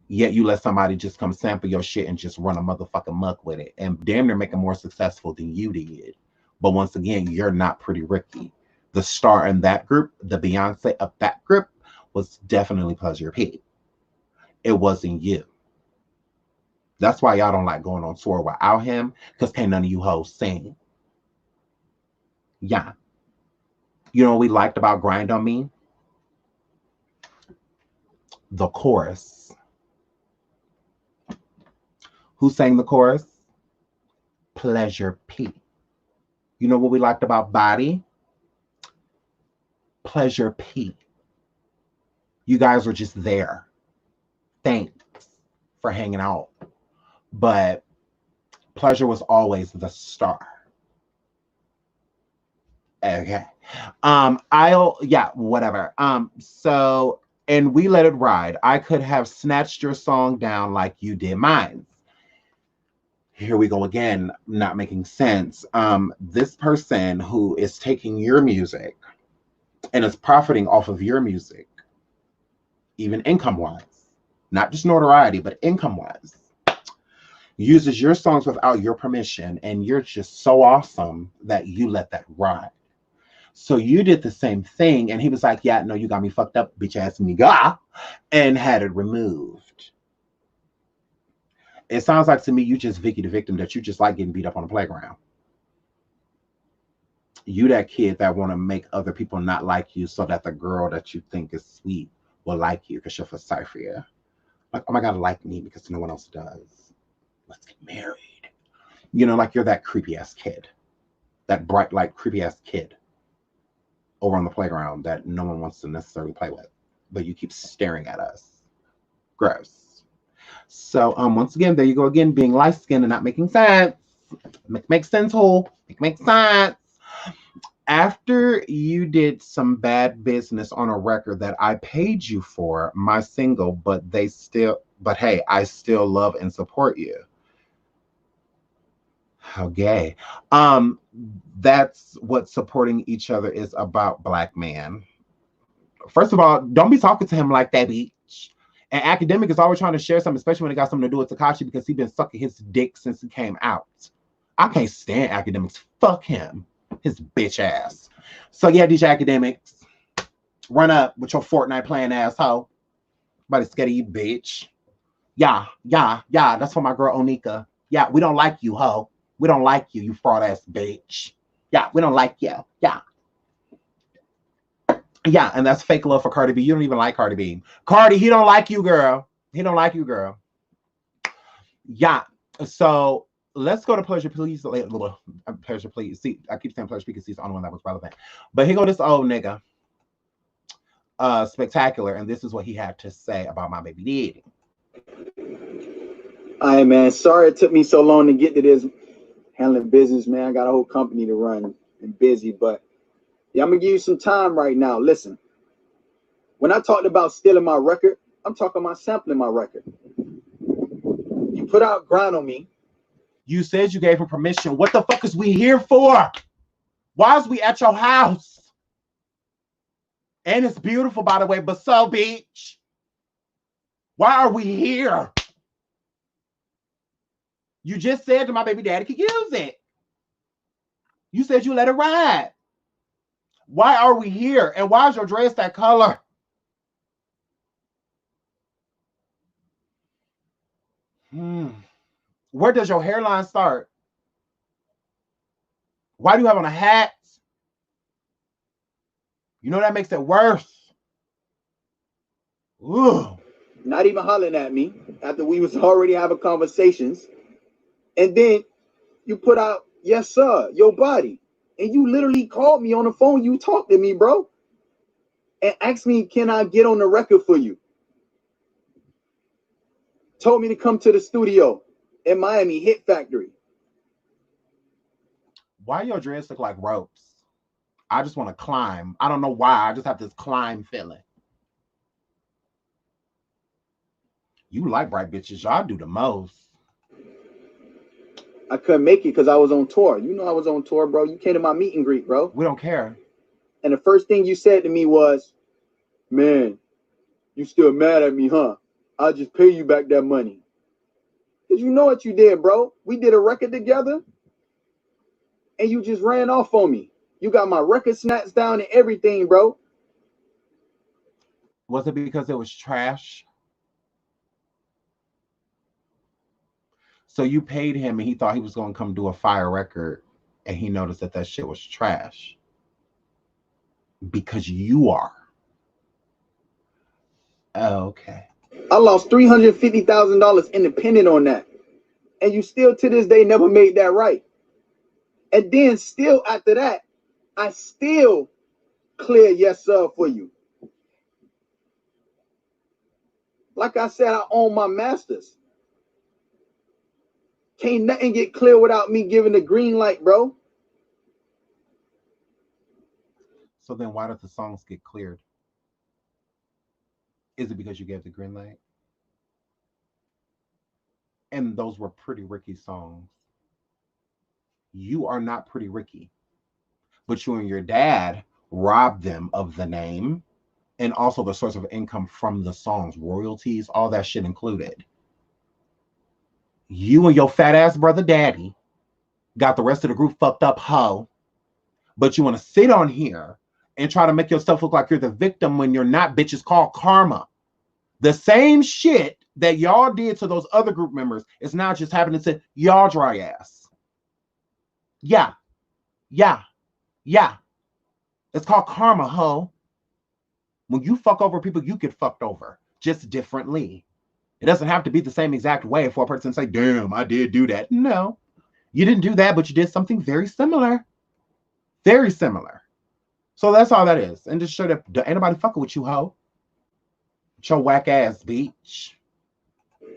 yet you let somebody just come sample your shit and just run a motherfucking muck with it and damn near make it more successful than you did. But once again, you're not Pretty Ricky. The star in that group, the Beyonce of that group, was definitely Pleasure P. It wasn't you. That's why y'all don't like going on tour without him, because can't none of you hoes sing. Yeah. You know what we liked about Grind on Me? The chorus. Who sang the chorus? Pleasure P. You know what we liked about Body? Pleasure P. You guys were just there. Thanks for hanging out. But Pleasure was always the star. Okay. Whatever. So, and we let it ride. I could have snatched your song down like you did mine. Here we go again, not making sense. This person who is taking your music and is profiting off of your music, even income-wise, not just notoriety, but income-wise, uses your songs without your permission, and you're just so awesome that you let that ride. So you did the same thing, and he was like, yeah, no, you got me fucked up, bitch ass nigga, and had it removed. It sounds like to me you just Vicky the victim, that you just like getting beat up on the playground. You that kid that want to make other people not like you so that the girl that you think is sweet will like you because she'll feel sorry for you. Like, oh my God, like me because no one else does. Let's get married. You know, like you're that creepy ass kid. That bright light creepy ass kid over on the playground that no one wants to necessarily play with. But you keep staring at us. Gross. So once again, there you go again, being light-skinned and not making sense. Make sense, hole. Make sense. After you did some bad business on a record that I paid you for, my single, but hey, I still love and support you. How gay. That's what supporting each other is about, black man. First of all, don't be talking to him like that, bitch. And Academic is always trying to share something, especially when it got something to do with Tekashi, because he's been sucking his dick since he came out. I can't stand Academics. Fuck him. His bitch ass. So yeah, these Academics, run up with your Fortnite playing asshole. Everybody's scared of you, bitch. Yeah. That's for my girl Onika. Yeah, we don't like you, ho. We don't like you, you fraud ass bitch. Yeah, we don't like you. Yeah. Yeah, and that's fake love for Cardi B. You don't even like Cardi B. Cardi, he don't like you, girl. He don't like you, girl. Yeah. So let's go to Pleasure Please. Pleasure Please. See, I keep saying Pleasure because he's the only one that was relevant. But here go this old nigga. Spectacular, and this is what he had to say about my baby daddy. All right, man. Sorry it took me so long to get to this handling business, man. I got a whole company to run and busy, but yeah, I'm gonna give you some time right now. Listen, when I talked about stealing my record, I'm talking about sampling my record. You put out Grind on Me. You said you gave him permission. What the fuck is we here for? Why is we at your house? And it's beautiful, by the way, but so, bitch. Why are we here? You just said that my baby daddy could use it. You said you let it ride. Why are we here? And why is your dress that color? Where does your hairline start? Why do you have on a hat? You know that makes it worse. Ooh. Not even hollering at me after we was already having conversations. And then you put out, yes, sir, your body. And you literally called me on the phone. You talked to me, bro. And asked me, can I get on the record for you? Told me to come to the studio in Miami, Hit Factory. Why your dress look like ropes? I just want to climb. I don't know why. I just have this climb feeling. You like bright bitches. Y'all do the most. I couldn't make it because I was on tour. You know I was on tour, bro. You came to my meet and greet, bro. We don't care. And the first thing you said to me was, man, you still mad at me, huh? I'll just pay you back that money. Because you know what you did, bro. We did a record together, and you just ran off on me. You got my record snatched down and everything, bro. Was it because it was trash? So you paid him and he thought he was going to come do a fire record and he noticed that shit was trash. Because you are. Okay. I lost $350,000 independent on that. And you still to this day never made that right. And then still after that, I still clear yes sir for you. Like I said, I own my masters. Can't nothing get clear without me giving the green light, bro. So then why did the songs get cleared? Is it because you gave the green light? And those were Pretty Ricky songs. You are not Pretty Ricky. But you and your dad robbed them of the name and also the source of income from the songs, royalties, all that shit included. You and your fat ass brother daddy got the rest of the group fucked up, ho. But you want to sit on here and try to make yourself look like you're the victim when you're not, bitch. It's called karma. The same shit that y'all did to those other group members is now just happening to y'all dry ass. Yeah. It's called karma, ho. When you fuck over people, you get fucked over, just differently. It doesn't have to be the same exact way for a person to say, damn, I did do that. No, you didn't do that, but you did something very similar. Very similar. So that's all that is. And just show that ain't nobody fucking with you, ho. With your whack ass bitch.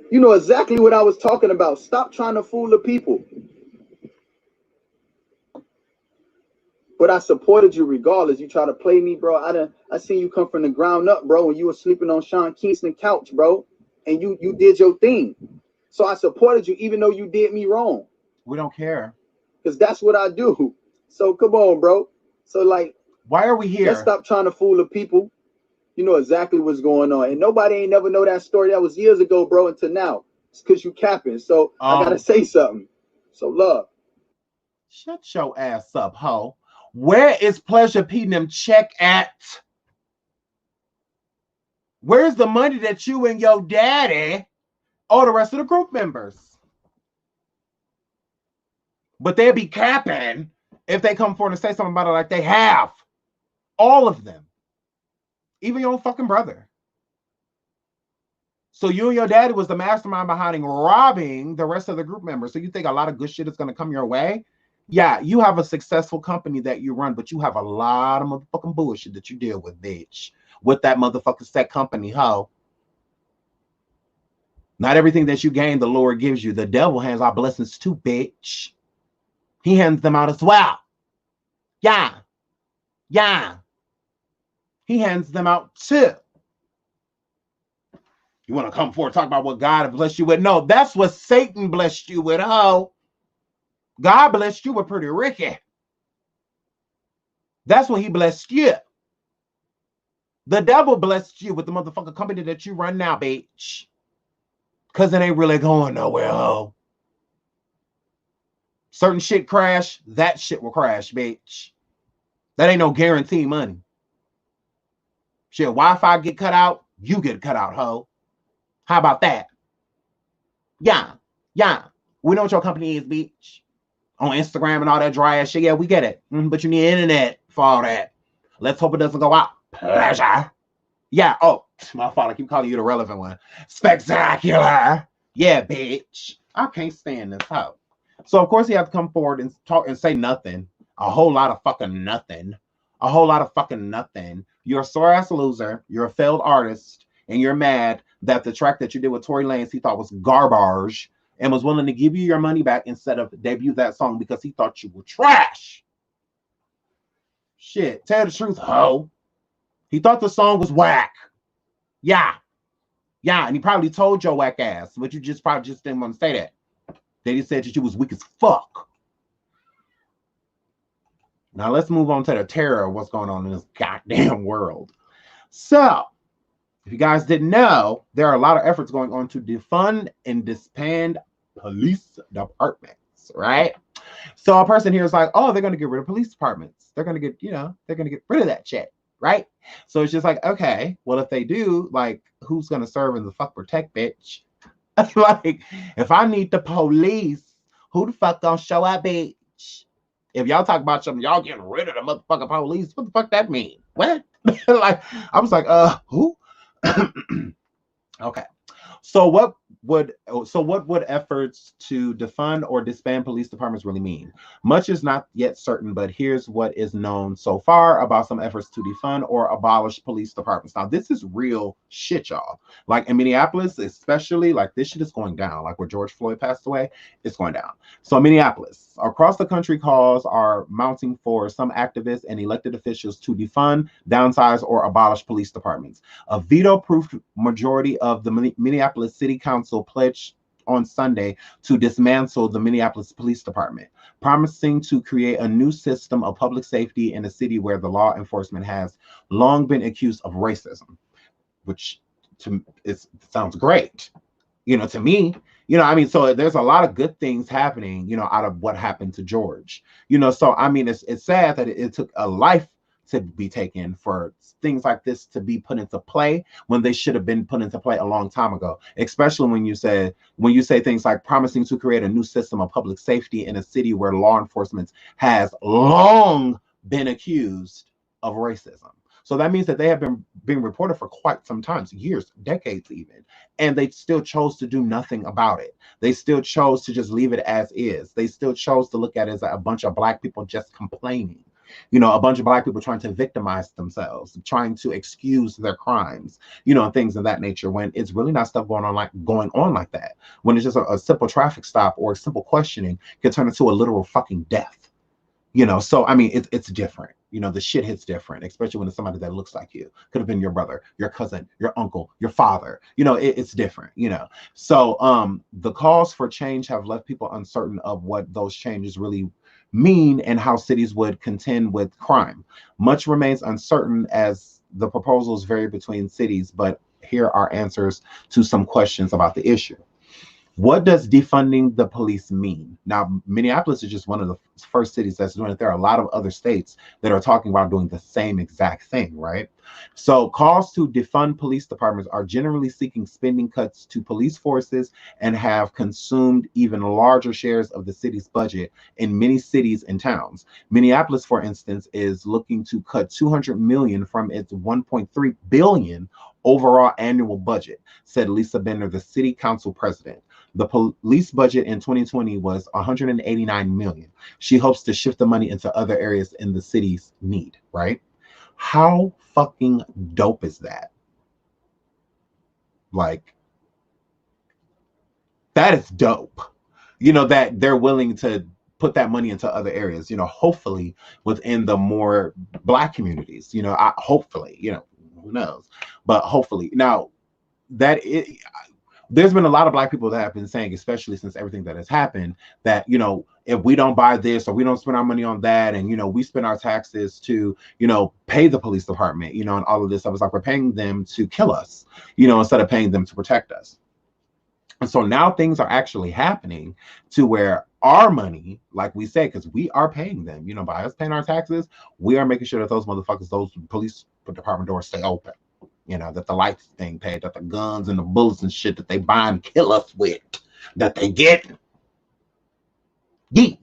You know exactly what I was talking about. Stop trying to fool the people. But I supported you regardless. You try to play me, bro. I seen you come from the ground up, bro, when you were sleeping on Sean Kingston's couch, bro. And you did your thing. So I supported you even though you did me wrong. We don't care. because that's what I do. So come on, bro. So like, why are we here? Let's stop trying to fool the people. You know exactly what's going on, and nobody ain't never know that story. That was years ago, bro. Until now, it's because you capping. So I gotta say something. So love. Shut your ass up, ho. Where is Pleasure P and them check at? Where's the money that you and your daddy owe the rest of the group members? But they'll be capping if they come forward and say something about it like they have. All of them. Even your own fucking brother. So you and your daddy was the mastermind behind robbing the rest of the group members. So you think a lot of good shit is going to come your way? Yeah, you have a successful company that you run, but you have a lot of motherfucking bullshit that you deal with, bitch. With that motherfucking set company, ho. Not everything that you gain, the Lord gives you. The devil hands out blessings too, bitch. He hands them out as well. Yeah. Yeah. He hands them out too. You want to come forward and talk about what God has blessed you with? No, that's what Satan blessed you with, ho. God blessed you with Pretty Ricky. That's when he blessed you. The devil blessed you with the motherfucking company that you run now, bitch. Because it ain't really going nowhere, ho. Certain shit crash, that shit will crash, bitch. That ain't no guarantee money. Shit, Wi-Fi get cut out, you get cut out, ho. How about that? Yeah. Yeah. We know what your company is, bitch. On Instagram and all that dry ass shit. Yeah, we get it. But you need internet for all that. Let's hope it doesn't go out. Pleasure. Yeah. Oh, my fault. I keep calling you the relevant one. Spectacular. Yeah, bitch. I can't stand this hoe. So, of course, you have to come forward and talk and say nothing. A whole lot of fucking nothing. A whole lot of fucking nothing. You're a sore ass loser. You're a failed artist. And you're mad that the track that you did with Torry Lanez he thought was garbage and was willing to give you your money back instead of debut that song because he thought you were trash. Shit, tell the truth, ho. He thought the song was whack. Yeah. Yeah, and he probably told your whack ass, but you probably just didn't want to say that. Then he said that you was weak as fuck. Now let's move on to the terror of what's going on in this goddamn world. So, if you guys didn't know, there are a lot of efforts going on to defund and disband police departments, right? So a person here is like, oh, they're going to get rid of police departments. They're going to get, they're going to get rid of that shit, right? So it's just like, okay, well, if they do, like, who's going to serve in the fuck protect, bitch? Like, if I need the police, who the fuck gonna show up, bitch? If y'all talk about something, y'all getting rid of the motherfucking police, what the fuck that mean? What? Like, I was like, who? Okay. So what would efforts to defund or disband police departments really mean? Much is not yet certain, but here's what is known so far about some efforts to defund or abolish police departments. Now, this is real shit, y'all. Like in Minneapolis, especially, like this shit is going down. Like where George Floyd passed away, it's going down. So Minneapolis, across the country, calls are mounting for some activists and elected officials to defund, downsize, or abolish police departments. A veto-proof majority of the Minneapolis City Council pledged on Sunday to dismantle the Minneapolis Police Department, promising to create a new system of public safety in a city where the law enforcement has long been accused of racism, which sounds great. To me, I mean, so there's a lot of good things happening, out of what happened to George, so I mean, it's sad that it took a life to be taken for things like this to be put into play when they should have been put into play a long time ago, especially when you say things like promising to create a new system of public safety in a city where law enforcement has long been accused of racism. So that means that they have been being reported for quite some time, years, decades even, and they still chose to do nothing about it. They still chose to just leave it as is. They still chose to look at it as a bunch of Black people just complaining. A bunch of Black people trying to victimize themselves, trying to excuse their crimes, and things of that nature, when it's really not stuff going on like that. When it's just a simple traffic stop or a simple questioning can turn into a literal fucking death. So I mean, it's different. The shit hits different, especially when it's somebody that looks like you. Could have been your brother, your cousin, your uncle, your father. It's different. So the calls for change have left people uncertain of what those changes really mean and how cities would contend with crime. Much remains uncertain as the proposals vary between cities, but here are answers to some questions about the issue. What does defunding the police mean? Now, Minneapolis is just one of the first cities that's doing it. There are a lot of other states that are talking about doing the same exact thing, right? So calls to defund police departments are generally seeking spending cuts to police forces and have consumed even larger shares of the city's budget in many cities and towns. Minneapolis, for instance, is looking to cut $200 million from its $1.3 billion overall annual budget, said Lisa Bender, the city council president. The police budget in 2020 was $189 million. She hopes to shift the money into other areas in the city's need, right? How fucking dope is that? Like, that is dope. You know, that they're willing to put that money into other areas, you know, hopefully within the more Black communities, you know, hopefully, you know, who knows, but hopefully. Now, there's been a lot of Black people that have been saying, especially since everything that has happened, that, you know, if we don't buy this or we don't spend our money on that, and, you know, we spend our taxes to, you know, pay the police department, you know, and all of this, I was like, we're paying them to kill us, you know, instead of paying them to protect us. And so now things are actually happening to where our money, like we said, because we are paying them, you know, by us paying our taxes, we are making sure that those motherfuckers, those police department doors stay open. You know, that the lights thing paid, that the guns and the bullets and shit that they buy and kill us with, that they get. Yeah.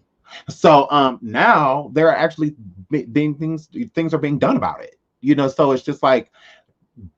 So now there are actually being things are being done about it. You know, so it's just like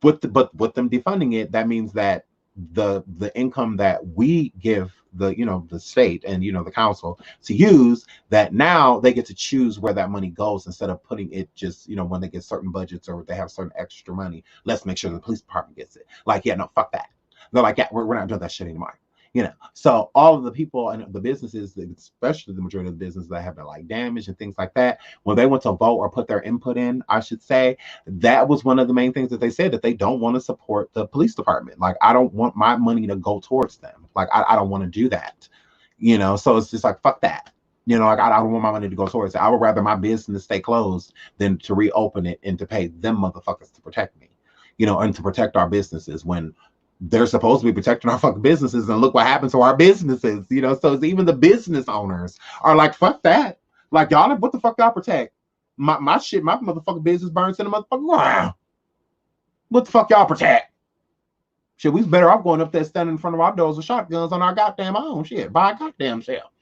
with them defunding it, that means that the income that we give the, you know, the state and, you know, the council to use, that now they get to choose where that money goes instead of putting it just, you know, when they get certain budgets or they have certain extra money, let's make sure the police department gets it. Like, yeah, no, fuck that. They're like, yeah, we're not doing that shit anymore. You know, so all of the people and the businesses, especially the majority of the businesses that have been like damaged and things like that, when they went to vote or put their input in, I should say, that was one of the main things that they said, that they don't want to support the police department. Like, I don't want my money to go towards them. Like, I don't want to do that. You know, so it's just like, fuck that. You know, like, I don't want my money to go towards it. I would rather my business stay closed than to reopen it and to pay them motherfuckers to protect me, you know, and to protect our businesses when they're supposed to be protecting our fucking businesses, and look what happened to our businesses, you know. So it's even the business owners are like, fuck that. Like, y'all, what the fuck y'all protect? My shit, my motherfucking business burns in the motherfucking ground. What the fuck y'all protect? Shit, we better off going up there standing in front of our doors with shotguns on our goddamn own shit by our goddamn self.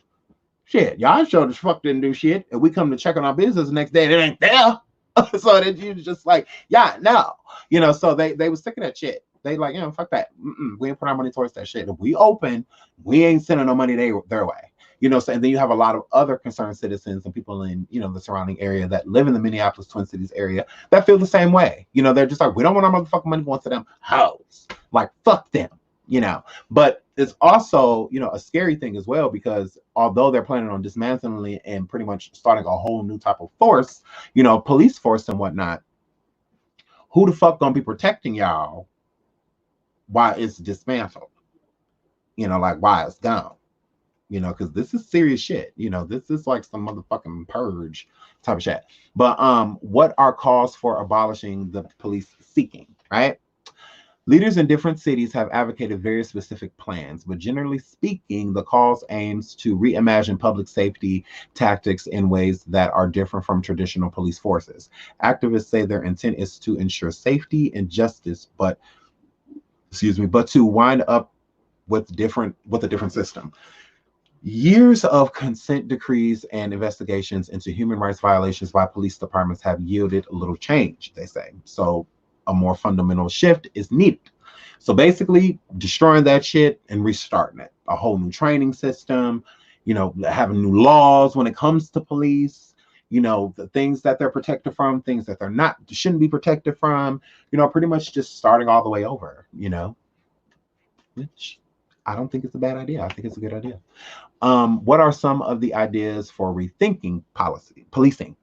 Shit, y'all sure as fuck didn't do shit, and we come to check on our business the next day, it ain't there. So that you just like, yeah, no, you know. So they was sick of that shit. They like, yeah, fuck that. We ain't put our money towards that shit. If we open, we ain't sending no money their way. You know, so, and then you have a lot of other concerned citizens and people in, you know, the surrounding area that live in the Minneapolis Twin Cities area that feel the same way. You know, they're just like, we don't want our motherfucking money going to them hoes. Like, fuck them, you know. But it's also, you know, a scary thing as well, because although they're planning on dismantling and pretty much starting a whole new type of force, you know, police force and whatnot, who the fuck gonna be protecting y'all while it's dismantled? You know, like, while it's gone. You know, because this is serious shit. You know, this is like some motherfucking purge type of shit. But what are calls for abolishing the police seeking, right? Leaders in different cities have advocated very specific plans, but generally speaking, the cause aims to reimagine public safety tactics in ways that are different from traditional police forces. Activists say their intent is to ensure safety and justice, but to wind up with a different system. Years of consent decrees and investigations into human rights violations by police departments have yielded little change, they say. So a more fundamental shift is needed. So basically destroying that shit and restarting it. A whole new training system, you know, having new laws when it comes to police, you know, the things that they're protected from, things that they're not, shouldn't be protected from, you know, pretty much just starting all the way over, you know, which I don't think it's a bad idea. I think it's a good idea. What are some of the ideas for rethinking policing?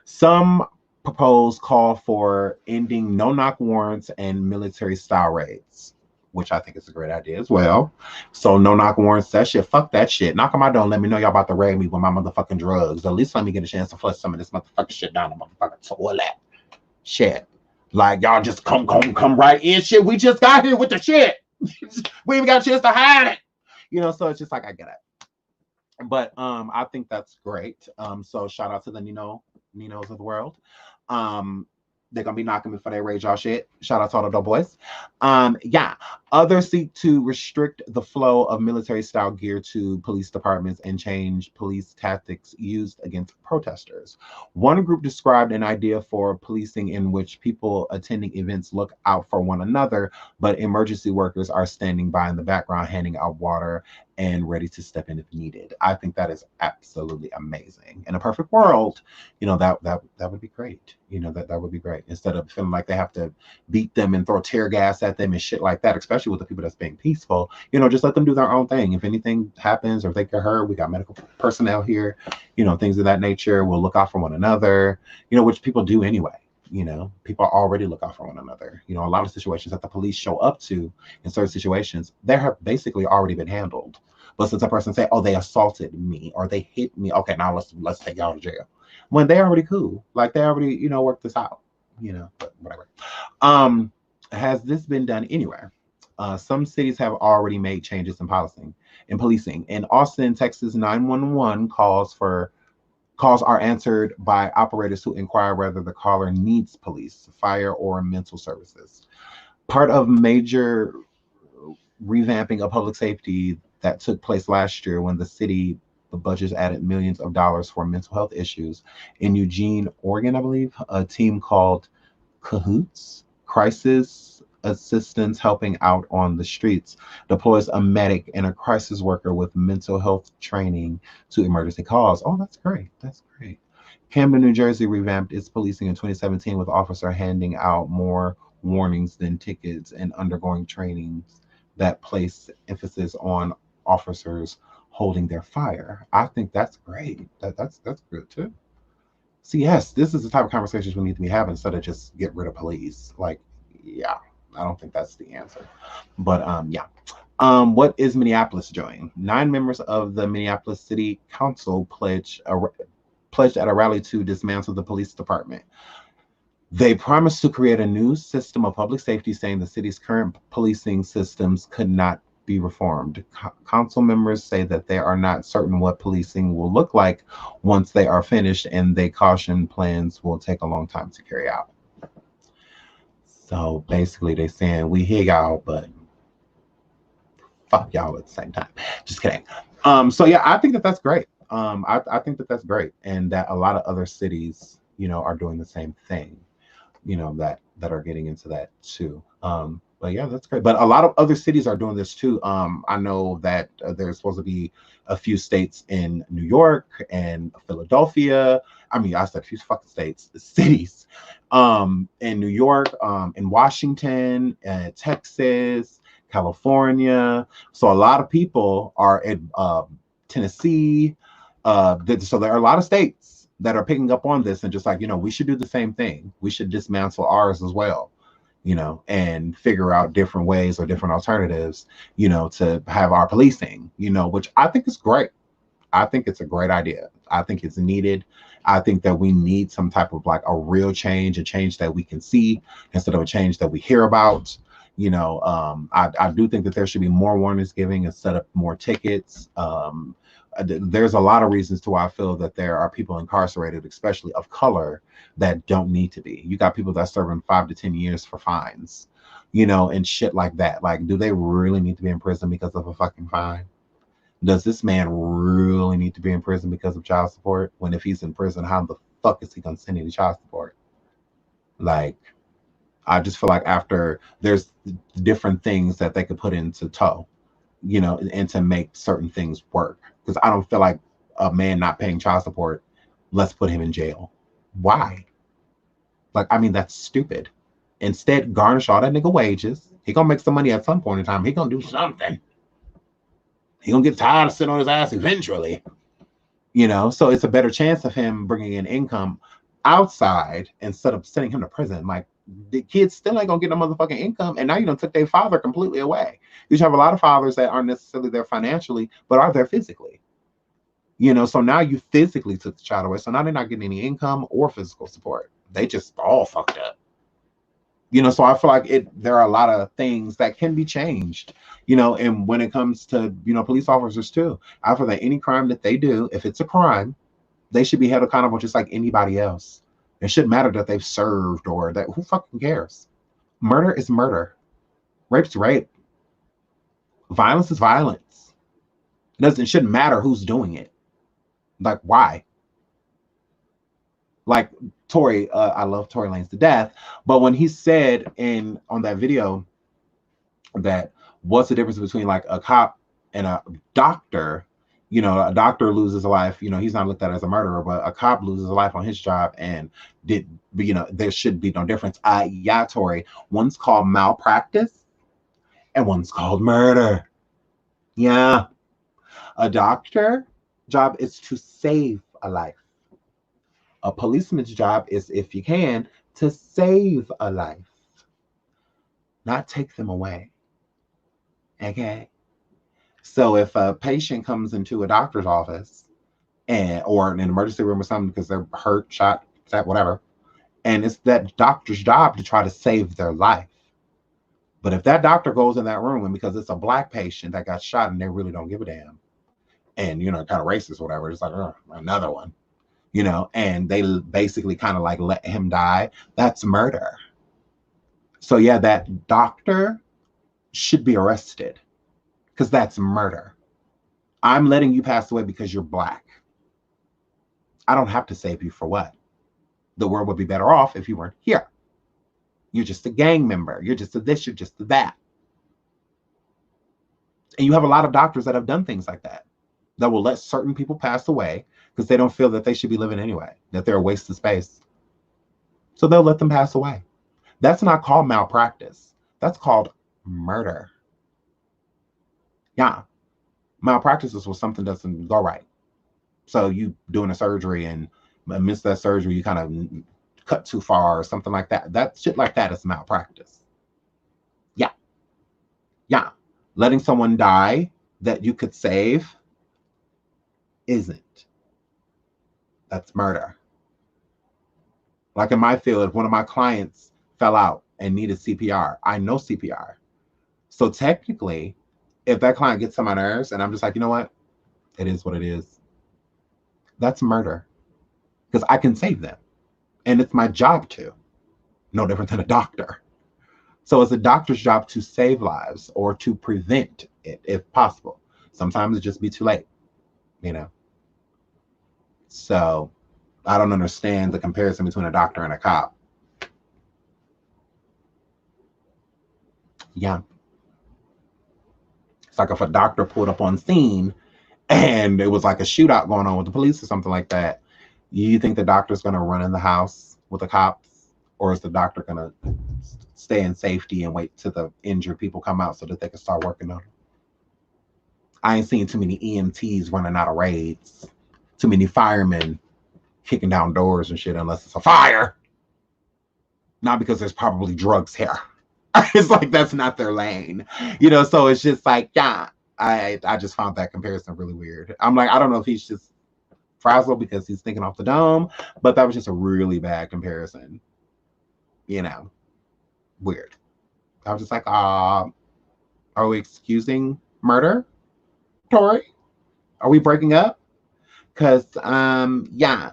Some propose call for ending no-knock warrants and military-style raids. which I think is a great idea as well. So no knock warrants, that shit. Fuck that shit. Knock on my door and let me know y'all about to raid me with my motherfucking drugs. At least let me get a chance to flush some of this motherfucking shit down the motherfucking toilet. Shit. Like y'all just come right in. Shit, we just got here with the shit. We even got a chance to hide it. You know, so it's just like I get it. But I think that's great. So shout out to the Ninos of the world. They're gonna be knocking me for their rage y'all shit. Shout out to all the dope boys. Yeah. Others seek to restrict the flow of military style gear to police departments and change police tactics used against protesters. One group described an idea for policing in which people attending events look out for one another, but emergency workers are standing by in the background handing out water and ready to step in if needed. I think that is absolutely amazing. In a perfect world, that would be great. That would be great. Instead of feeling like they have to beat them and throw tear gas at them and shit like that, especially with the people that's being peaceful, just let them do their own thing. If anything happens or if they get hurt, we got medical personnel here, things of that nature. We'll look out for one another, which people do anyway. People already look out for one another. A lot of situations that the police show up to in certain situations, they have basically already been handled. But since a person say, "Oh, they assaulted me or they hit me," okay, now let's take y'all to jail. When they already cool, like they already worked this out. But whatever. Has this been done anywhere? Some cities have already made changes in policing. In Austin, Texas, 911 calls are answered by operators who inquire whether the caller needs police, fire, or mental services. Part of major revamping of public safety that took place last year when the budget added millions of dollars for mental health issues. In Eugene, Oregon, I believe, a team called Cahoots, Crisis Assistance Helping Out on the Streets, deploys a medic and a crisis worker with mental health training to emergency calls. Oh, that's great. That's great. Camden, New Jersey revamped its policing in 2017 with officers handing out more warnings than tickets and undergoing trainings that place emphasis on officers holding their fire. I think that's great. That's good too. See, yes, this is the type of conversations we need to be having instead of just get rid of police. Like, yeah, I don't think that's the answer. But yeah. What is Minneapolis doing? 9 members of the Minneapolis City Council pledged at a rally to dismantle the police department. They promised to create a new system of public safety, saying the city's current policing systems could not be reformed. Council members say that they are not certain what policing will look like once they are finished, and they caution plans will take a long time to carry out. So basically they're saying, we hear y'all, but fuck y'all at the same time. Just kidding. So yeah, I think that that's great. I think that that's great, and that a lot of other cities, are doing the same thing, that are getting into that too. But yeah, that's great. But a lot of other cities are doing this too. I know that there's supposed to be a few states in New York and Philadelphia. I mean, I said a few fucking cities. In New York, in Washington, Texas, California. So a lot of people are in Tennessee. So there are a lot of states that are picking up on this and just like, we should do the same thing. We should dismantle ours as well. And figure out different ways or different alternatives, to have our policing, which I think is great. I think it's a great idea. I think it's needed. I think that we need some type of like a real change, a change that we can see instead of a change that we hear about. I do think that there should be more warnings giving instead of more tickets. There's a lot of reasons to why I feel that there are people incarcerated, especially of color, that don't need to be. You got people that serving 5 to 10 years for fines, and shit like that. Like, do they really need to be in prison because of a fucking fine? Does this man really need to be in prison because of child support? When if he's in prison, how the fuck is he gonna send any child support? Like, I just feel like after there's different things that they could put into tow, and to make certain things work. Because I don't feel like a man not paying child support, let's put him in jail. Why? Like, I mean, that's stupid. Instead, garnish all that nigga wages. He gonna make some money at some point in time. He gonna do something. He gonna get tired of sitting on his ass eventually. So it's a better chance of him bringing in income outside instead of sending him to prison. Like, the kids still ain't gonna get no motherfucking income, and now you done took their father completely away. You have a lot of fathers that aren't necessarily there financially, but are there physically. So now you physically took the child away, so now they're not getting any income or physical support. They just all fucked up. So I feel like there are a lot of things that can be changed, and when it comes to, police officers too, I feel that any crime that they do, if it's a crime, they should be held accountable just like anybody else. It shouldn't matter that they've served or that, who fucking cares? Murder is murder. Rape's rape. Violence is violence. It shouldn't matter who's doing it. Like, why? Like Torry, I love Tory Lanez to death, but when he said on that video that what's the difference between like a cop and a doctor, a doctor loses a life, he's not looked at as a murderer, but a cop loses a life on his job, and there should be no difference. Yeah, Torry, one's called malpractice and one's called murder. Yeah. A doctor job is to save a life. A policeman's job is, if you can, to save a life, not take them away. Okay? So if a patient comes into a doctor's office or in an emergency room or something because they're hurt, shot, whatever, and it's that doctor's job to try to save their life. But if that doctor goes in that room and because it's a black patient that got shot and they really don't give a damn, and, kind of racist or whatever, it's like, another one. And they basically kind of like let him die, that's murder. So yeah, that doctor should be arrested because that's murder. I'm letting you pass away because you're black. I don't have to save you for what? The world would be better off if you weren't here. You're just a gang member. You're just a this, you're just a that. And you have a lot of doctors that have done things like that will let certain people pass away because they don't feel that they should be living anyway, that they're a waste of space. So they'll let them pass away. That's not called malpractice. That's called murder. Yeah. Malpractice is when something doesn't go right. So you doing a surgery and miss that surgery, you kind of cut too far or something like that. That shit like that is malpractice. Yeah. Yeah. Letting someone die that you could save isn't. That's murder. Like in my field, if one of my clients fell out and needed CPR, I know CPR. So technically, if that client gets on my nerves and I'm just like, you know what? It is what it is. That's murder. Because I can save them. And it's my job to. No different than a doctor. So it's a doctor's job to save lives or to prevent it if possible. Sometimes it just be too late. So I don't understand the comparison between a doctor and a cop. Yeah. It's like if a doctor pulled up on scene and it was like a shootout going on with the police or something like that, you think the doctor's going to run in the house with the cops, or is the doctor going to stay in safety and wait till the injured people come out so that they can start working on them? I ain't seen too many EMTs running out of raids, too many firemen kicking down doors and shit unless it's a fire. Not because there's probably drugs here. It's like that's not their lane. So it's just like, yeah, I just found that comparison really weird. I'm like, I don't know if he's just frazzled because he's thinking off the dome, but that was just a really bad comparison. Weird. I was just like, are we excusing murder, Torry? Are we breaking up? Because, yeah,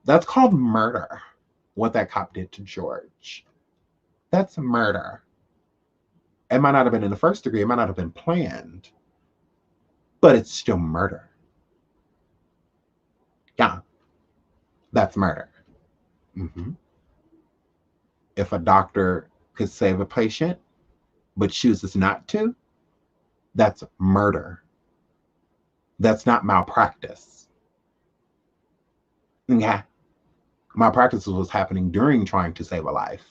that's called murder. What that cop did to George. That's murder. It might not have been in the first degree. It might not have been planned. But it's still murder. Yeah. That's murder. Mm-hmm. If a doctor could save a patient, but chooses not to, that's murder. That's not malpractice. Yeah. Malpractice was what's happening during trying to save a life.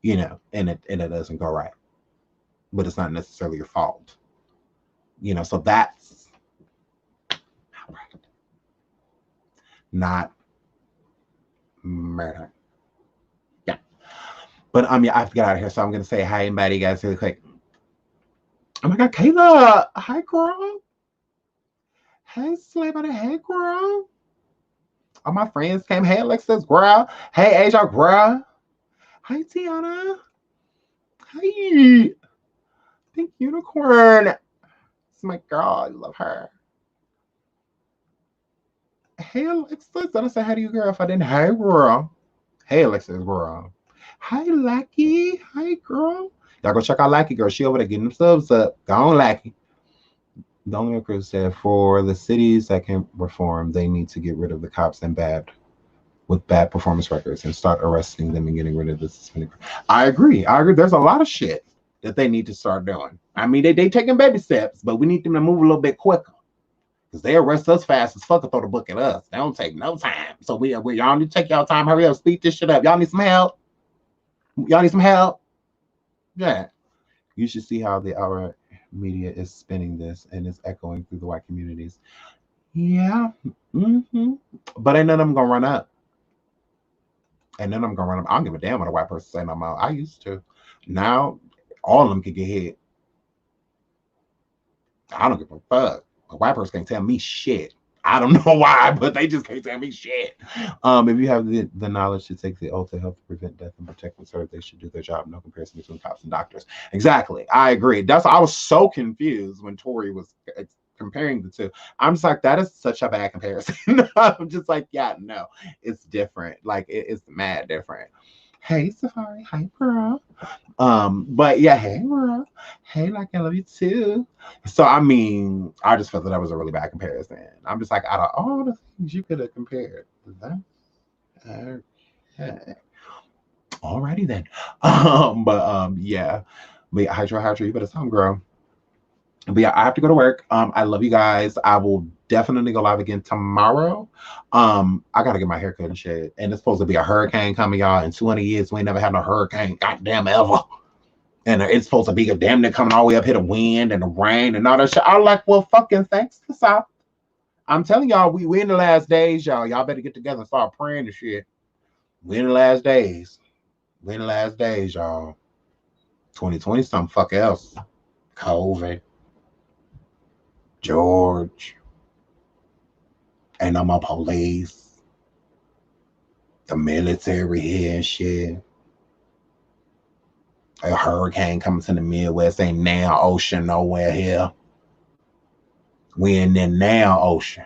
And it doesn't go right. But it's not necessarily your fault. So that's malpractice. Not murder. Yeah. But yeah, I have to get out of here, so I'm gonna say hi and bye to you guys really quick. Oh my God, Kayla, hi girl. Hey, Slay Buddy, hey girl. All my friends came. Hey, Alexis, girl. Hey, Asia, girl. Hi, Tiana. Hi, Pink Unicorn. It's my girl. I love her. Hey, Alexis. I don't say hi to you, girl, if I didn't. Hey, girl. Hey, Alexis, girl. Hi, Lackey. Hi, girl. Y'all go check out Lackey, girl. She over there getting them subs up. Go on, Lackey. The only recruit said for the cities that can reform, they need to get rid of the cops and bad performance records and start arresting them and getting rid of the suspended. I agree. There's a lot of shit that they need to start doing. I mean, they taking baby steps, but we need them to move a little bit quicker because they arrest us fast as fuck and throw the book at us. They don't take no time. So we y'all need to take y'all time. Hurry up, speed this shit up. Y'all need some help. Yeah. You should see how our media is spinning this and it's echoing through the white communities. Yeah. But ain't none of them gonna run up. I don't give a damn what a white person say no more. I used to. Now, all of them could get hit. I don't give a fuck. A white person can't tell me shit. I don't know why, but they just can't tell me shit. If you have the knowledge to take the oath to help prevent death and protect and serve, they should do their job. No comparison between cops and doctors. Exactly. I agree. I was so confused when Torry was comparing the two. I'm just like, that is such a bad comparison. I'm just like, yeah, no, it's different. Like it's mad different. Hey, Safari. Hi, girl. But yeah, hey, girl. Hey, like I love you too. So I mean, I just felt that was a really bad comparison. I'm just like, out of all the things you could have compared, that okay. Alrighty then. Yeah. But yeah, Hydra, you better sound, girl. But yeah, I have to go to work. I love you guys. I will definitely go live again tomorrow. I gotta get my hair cut and shit. And it's supposed to be a hurricane coming, y'all. In 20 years, we ain't never had no hurricane, goddamn ever. And it's supposed to be a damn near coming all the way up here, the wind and the rain and all that shit. I'm like, well, fucking thanks to South. I'm telling y'all, we in the last days, y'all. Y'all better get together and start praying and shit. We in the last days. We in the last days, y'all. 2020, something fuck else. COVID. George. Ain't no more police. The military here and shit. A hurricane coming to the Midwest. Ain't now ocean nowhere here. We in the now ocean.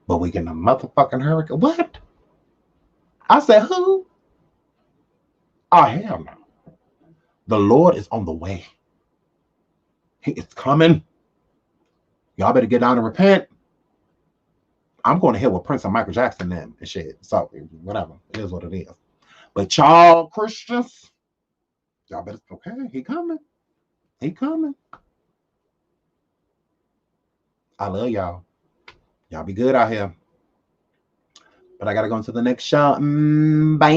But we getting a motherfucking hurricane. What? I said, who? Oh, hell no. The Lord is on the way. He is coming. Y'all better get down and repent. I'm going to hit with Prince and Michael Jackson then and shit. So, whatever. It is what it is. But y'all Christians, y'all better, okay, he coming. He coming. I love y'all. Y'all be good out here. But I got to go into the next show. Bye.